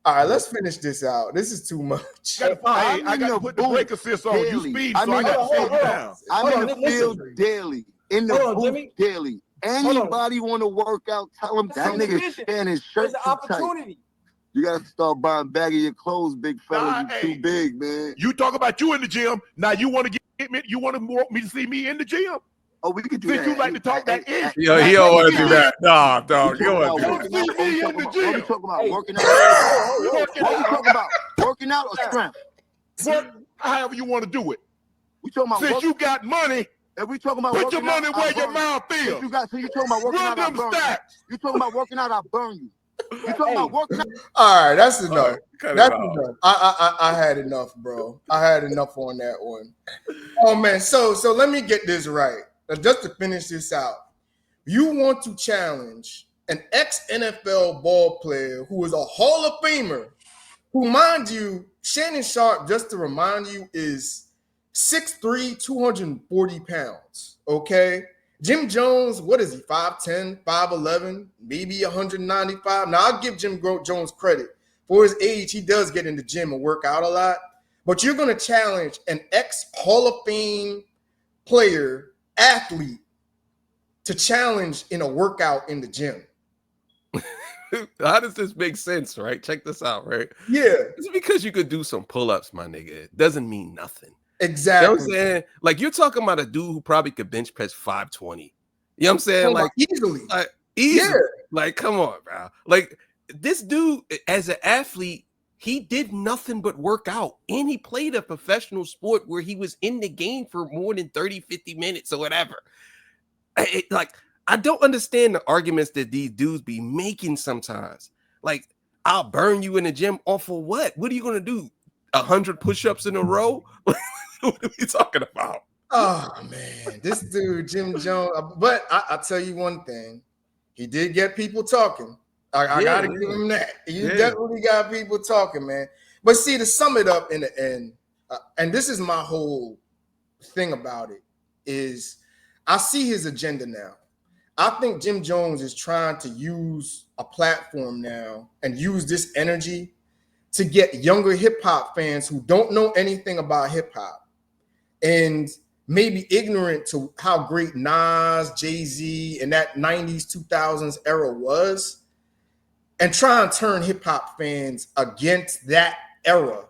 Speaker 2: All right, let's finish this out. This is too much.
Speaker 9: I got to put the brake assist on. You speed, so I got to slow you down.
Speaker 7: I'm in the field daily. In the booth daily. Anybody want to work out, tell him that nigga Shannon's shirt too tight. You got to start buying baggy your clothes, big fella. You too big, man.
Speaker 9: You talk about you in the gym. Now you want to get me? You want me to see me in the gym?
Speaker 7: Oh, we could do
Speaker 9: Since
Speaker 7: that.
Speaker 9: You like to talk that ish.
Speaker 1: Yo, he don't want to do that. Nah, dog. You
Speaker 9: want to see me in the gym?
Speaker 7: What we talking about? Working out? What we talking about? Working out or strength?
Speaker 9: However you want to do it.
Speaker 7: We talking about
Speaker 9: since you got money.
Speaker 7: And we talking about
Speaker 9: put your money where your mouth is.
Speaker 7: You talking about working out? I burn you. You talking about working out? I burn you. You talking about working out?
Speaker 2: All right, that's enough. That's enough. I had enough, bro. I had enough on that one. Oh man, so let me get this right. Just to finish this out, you want to challenge an ex-NFL ball player who is a Hall of Famer, who, mind you, Shannon Sharpe, just to remind you, is 6'3", 240 pounds. Okay. Jim Jones, what is he? 5'10", 5'11", maybe 195. Now, I'll give Jim Jones credit. For his age, he does get in the gym and work out a lot. But you're going to challenge an ex-Hall of Fame player, athlete, to challenge in a workout in the gym.
Speaker 1: How does this make sense, right? Check this out, right?
Speaker 2: Yeah.
Speaker 1: It's because you could do some pull-ups, my nigga. It doesn't mean nothing.
Speaker 2: Exactly.
Speaker 1: You know what I'm saying? Like, you're talking about a dude who probably could bench press 520. You know what I'm saying? Like,
Speaker 2: easily.
Speaker 1: Easily. Yeah. Like, come on, bro. Like, this dude, as an athlete, he did nothing but work out. And he played a professional sport where he was in the game for more than 30, 50 minutes or whatever. I don't understand the arguments that these dudes be making sometimes. Like, I'll burn you in the gym off of what? What are you going to do? 100 push-ups in a row? What are we talking about?
Speaker 2: Oh, man. This dude, Jim Jones. But I'll tell you one thing. He did get people talking. I got to give him that. He definitely got people talking, man. But see, to sum it up in the end, and this is my whole thing about it, is I see his agenda now. I think Jim Jones is trying to use a platform now and use this energy to get younger hip-hop fans who don't know anything about hip-hop and maybe ignorant to how great Nas, Jay-Z, and that 90s, 2000s era was, and try and turn hip-hop fans against that era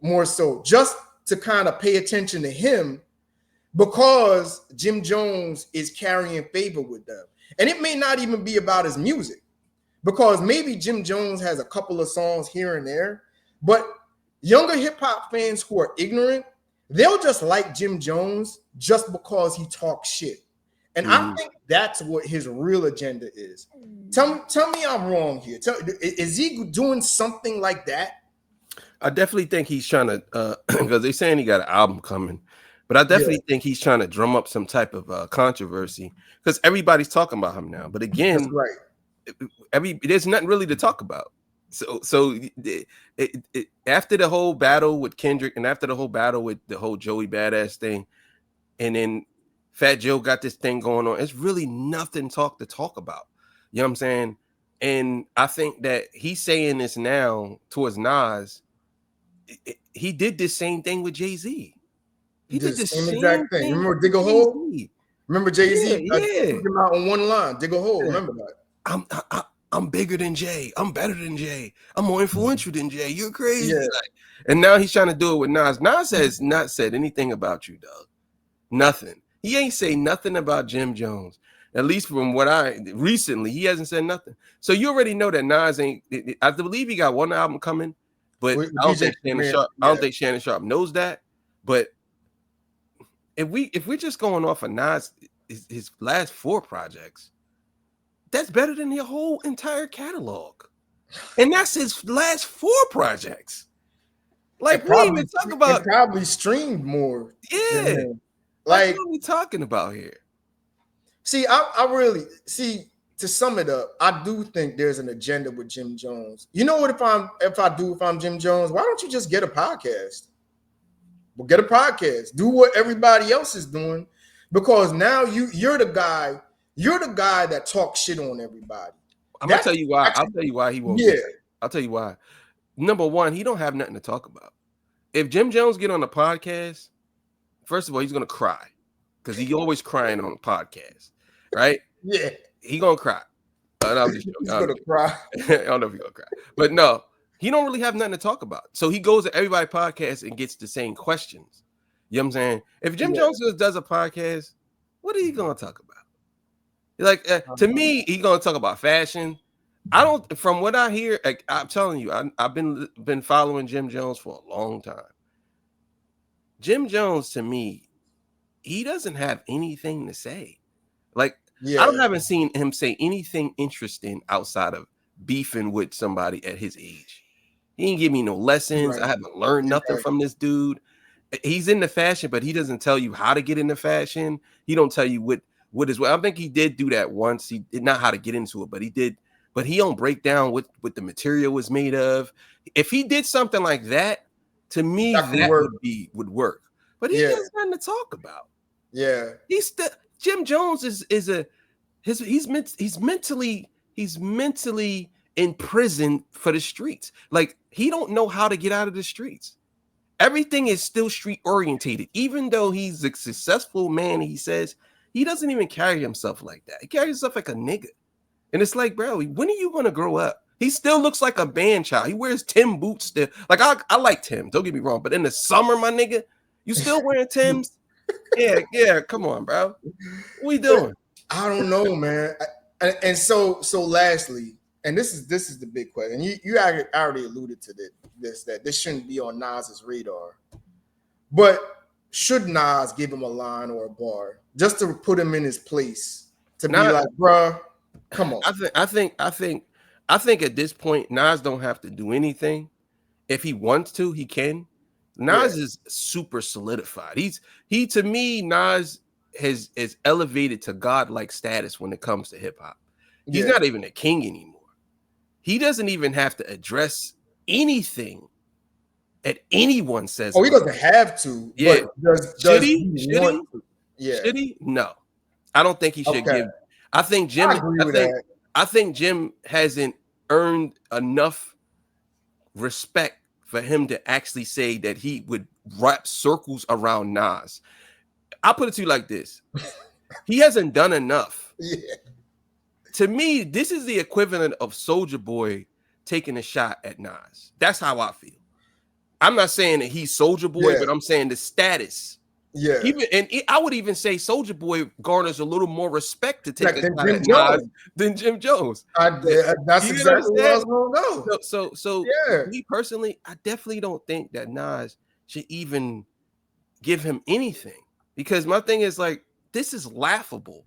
Speaker 2: more so, just to kind of pay attention to him because Jim Jones is carrying favor with them. And it may not even be about his music, because maybe Jim Jones has a couple of songs here and there, but younger hip-hop fans who are ignorant, they'll just like Jim Jones just because he talks shit. And I think that's what his real agenda is. Tell me I'm wrong here. Is he doing something like that?
Speaker 1: I definitely think he's trying to, because they're saying he got an album coming, but I definitely think he's trying to drum up some type of controversy because everybody's talking about him now. But again,
Speaker 2: that's right.
Speaker 1: There's nothing really to talk about. So after the whole battle with Kendrick and after the whole battle with the whole Joey Badass thing, and then Fat Joe got this thing going on, it's really nothing to talk about. You know what I'm saying? And I think that he's saying this now towards Nas. He did this same thing with Jay-Z. He did the same exact thing.
Speaker 2: Remember Dig a Hole? Remember Jay-Z?
Speaker 1: Yeah.
Speaker 2: Took him out on one line. Dig a Hole. Remember that?
Speaker 1: I'm bigger than Jay. I'm better than Jay. I'm more influential than Jay. You're crazy. Yeah. And now he's trying to do it with Nas. Nas has not said anything about you, dog. Nothing. He ain't say nothing about Jim Jones. At least from what recently, he hasn't said nothing. So you already know that Nas ain't. I believe he got one album coming, but I don't think Shannon Sharpe knows that. But if we're just going off of Nas, his last 4 projects, that's better than your whole entire catalog. And that's his last 4 projects. Like, we even talk about
Speaker 2: probably streamed more.
Speaker 1: Yeah. Like, what are we talking about here?
Speaker 2: See, I really see, to sum it up, I do think there's an agenda with Jim Jones. You know what? If I'm Jim Jones, why don't you just get a podcast? Well, get a podcast. Do what everybody else is doing, because now you're the guy. You're the guy that talks shit on everybody.
Speaker 1: I'm gonna tell you why. I'll tell you why he won't.
Speaker 2: Yeah.
Speaker 1: I'll tell you why. Number one, he don't have nothing to talk about. If Jim Jones get on the podcast, first of all, he's gonna cry because he always crying on the podcast, right?
Speaker 2: Yeah,
Speaker 1: he gonna cry. I'm just joking.
Speaker 2: He's gonna cry.
Speaker 1: I don't know if he's gonna cry, but no, he don't really have nothing to talk about. So he goes to everybody's podcast and gets the same questions. You know what I'm saying? If Jim Jones just does a podcast, what are you gonna talk about? Like to me, he's gonna talk about fashion. I don't. From what I hear, like, I'm telling you, I've been following Jim Jones for a long time. Jim Jones, to me, he doesn't have anything to say. Like, I haven't seen him say anything interesting outside of beefing with somebody at his age. He didn't give me no lessons. I haven't learned nothing from this dude. He's into fashion, but he doesn't tell you how to get into fashion. He don't tell you what is what. I think he did do that once. He did not how to get into it, but he did. But he don't break down what the material was made of. If he did something like that, to me, that would work. But he has nothing to talk about.
Speaker 2: Yeah,
Speaker 1: Jim Jones he's mentally in prison for the streets. Like, he don't know how to get out of the streets. Everything is still street orientated, even though he's a successful man. He says he doesn't even carry himself like that. He carries himself like a nigga. And it's like, bro, when are you going to grow up? He still looks like a band child. He wears Tim boots still. Like, I like Tim, don't get me wrong. But in the summer, my nigga, you still wearing Tims? Yeah, come on, bro. What we doing?
Speaker 2: I don't know, man. And so lastly, and this is the big question. You already alluded to this, that this shouldn't be on Nas's radar. But should Nas give him a line or a bar just to put him in his place to be like, bro, come on?
Speaker 1: I think at this point, Nas don't have to do anything. If he wants to, he can. Nas is super solidified. He to me, Nas is elevated to godlike status when it comes to hip hop. He's not even a king anymore. He doesn't even have to address anything that anyone says.
Speaker 2: Oh, he doesn't have to.
Speaker 1: Yeah.
Speaker 2: Should
Speaker 1: he? No. I don't think he should give. I think Jim. I think Jim hasn't earned enough respect for him to actually say that he would wrap circles around Nas. I'll put it to you like this. He hasn't done enough.
Speaker 2: Yeah.
Speaker 1: To me, this is the equivalent of Soulja Boy taking a shot at Nas. That's how I feel. I'm not saying that he's Soulja Boy, but I'm saying the status.
Speaker 2: Yeah.
Speaker 1: I would even say Soulja Boy garners a little more respect to take a shot at Nas than Jim Jones.
Speaker 2: That's exactly what I was going to
Speaker 1: go. So me personally, I definitely don't think that Nas should even give him anything, because my thing is, like, this is laughable,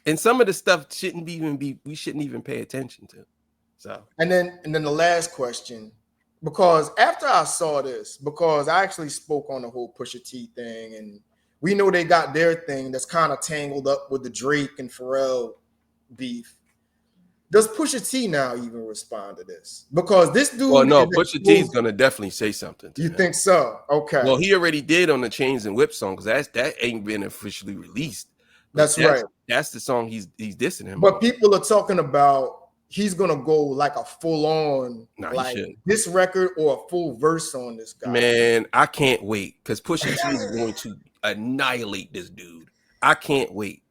Speaker 1: and some of the stuff we shouldn't even pay attention to. So
Speaker 2: and then the last question, because after I saw this, because I actually spoke on the whole Pusha T thing, and we know they got their thing that's kind of tangled up with the Drake and Pharrell beef. Does Pusha T now even respond to this? Because this dude.
Speaker 1: Well, no, Pusha T is gonna definitely say something.
Speaker 2: You think so? Okay.
Speaker 1: Well, he already did on the Chains and Whip song, because that ain't been officially released.
Speaker 2: That's right.
Speaker 1: That's the song he's dissing him.
Speaker 2: But people are talking about he's gonna go like a full on this record or a full verse on this guy.
Speaker 1: Man, I can't wait, because Pusha T is going to annihilate this dude. I can't wait.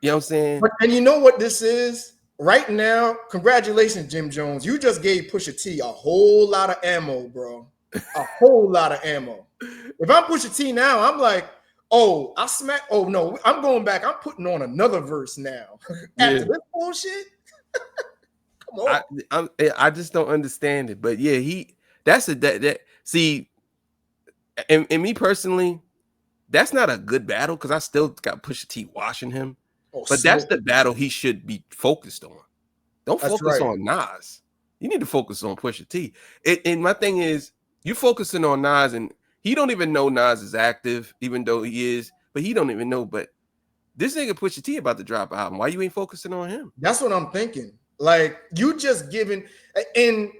Speaker 1: You know what I'm saying?
Speaker 2: And you know what this is? Right now, congratulations, Jim Jones. You just gave Pusha T a whole lot of ammo, bro. A whole lot of ammo. If I'm Pusha T now, I'm like, oh, no, I'm going back. I'm putting on another verse now. After this bullshit. Come on.
Speaker 1: I just don't understand it. But yeah, see, and me personally, that's not a good battle, because I still got Pusha T washing him. But that's the battle he should be focused on. Don't focus on Nas. You need to focus on Pusha T. And my thing is, you're focusing on Nas, and he don't even know Nas is active, even though he is. But he don't even know. But this nigga Pusha T about to drop an album. Why you ain't focusing on him?
Speaker 2: That's what I'm thinking. Like, you just giving, in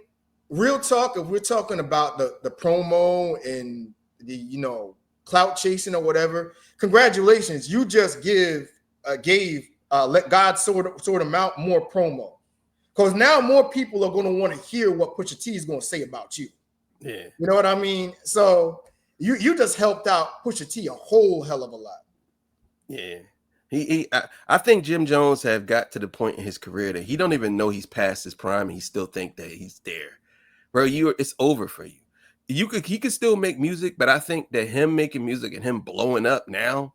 Speaker 2: real talk, if we're talking about the promo and the, you know, clout chasing or whatever, congratulations. You just gave Let God Sort Him Out more promo. Because now more people are going to want to hear what Pusha T is going to say about you.
Speaker 1: Yeah.
Speaker 2: You know what I mean? So you just helped out Pusha T a whole hell of a lot.
Speaker 1: Yeah. I think Jim Jones have got to the point in his career that he don't even know he's past his prime and he still think that he's there. Bro, it's over for you. He could still make music, but I think that him making music and him blowing up now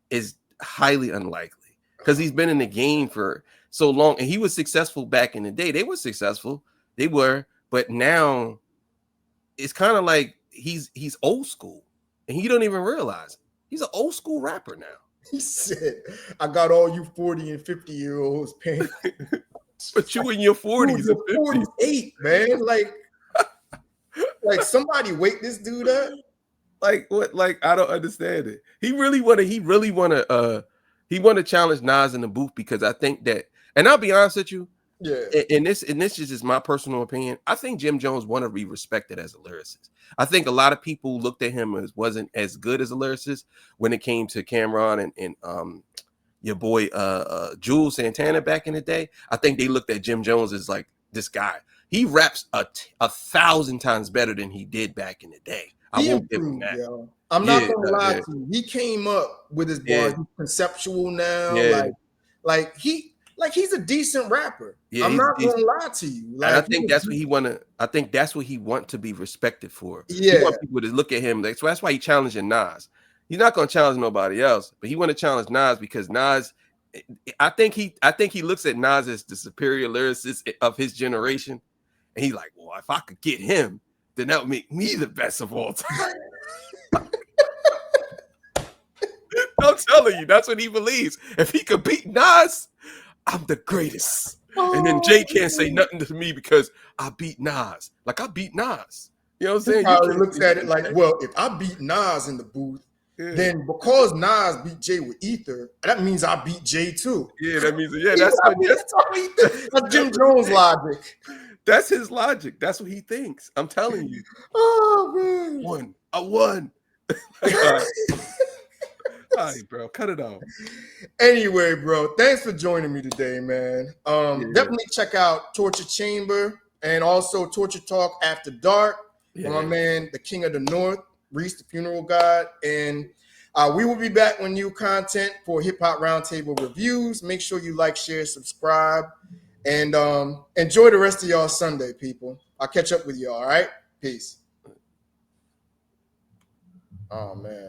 Speaker 1: is highly unlikely because he's been in the game for so long and he was successful back in the day. They were successful. They were, but now it's kind of like he's old school and he don't even realize it. He's an old school rapper now.
Speaker 2: He said, I got all you 40 and 50-year-olds paying.
Speaker 1: But you in your 40s and 50s.
Speaker 2: 48, man. Like somebody wake this dude up.
Speaker 1: Like what? Like I don't understand it. He want to challenge Nas in the booth because I think that, and I'll be honest with you,
Speaker 2: yeah.
Speaker 1: And this is just my personal opinion. I think Jim Jones want to be respected as a lyricist. I think a lot of people looked at him as wasn't as good as a lyricist when it came to Cameron and your boy Jules Santana back in the day. I think they looked at Jim Jones as like this guy. He raps 1,000 times better than he did back in the day. I won't give him that.
Speaker 2: Yo. I'm not gonna lie to you. He came up with his bars. He's conceptual now.
Speaker 1: Yeah.
Speaker 2: Like he's a decent rapper.
Speaker 1: Yeah,
Speaker 2: I'm not gonna lie to you. Like,
Speaker 1: and I think that's what he want to. I think that's what he want to be respected for.
Speaker 2: Yeah,
Speaker 1: he want people to look at him. So that's why he challenging Nas. He's not gonna challenge nobody else, but he want to challenge Nas because Nas. I think he looks at Nas as the superior lyricist of his generation, and he's like, well, if I could get him, then that would make me the best of all time. I'm telling you, that's what he believes. If he could beat Nas, I'm the greatest. And then Jay can't say nothing to me because I beat Nas. Like I beat Nas. You know what I'm saying?
Speaker 2: He probably looks at it like, well, if I beat Nas in the booth, then because Nas beat Jay with Ether, that means I beat Jay too.
Speaker 1: Yeah, that means that's
Speaker 2: Jim Jones logic.
Speaker 1: That's his logic. That's what he thinks. I'm telling you.
Speaker 2: Oh man,
Speaker 1: I won. All right, bro, cut it off.
Speaker 2: Anyway, bro, thanks for joining me today, man. Definitely check out Torture Chamber and also Torture Talk After Dark. My man, the King of the North, Reese, the Funeral God, and we will be back with new content for Hip Hop Roundtable reviews. Make sure you like, share, subscribe, and enjoy the rest of y'all Sunday, people. I'll catch up with you. All right, peace. Oh man.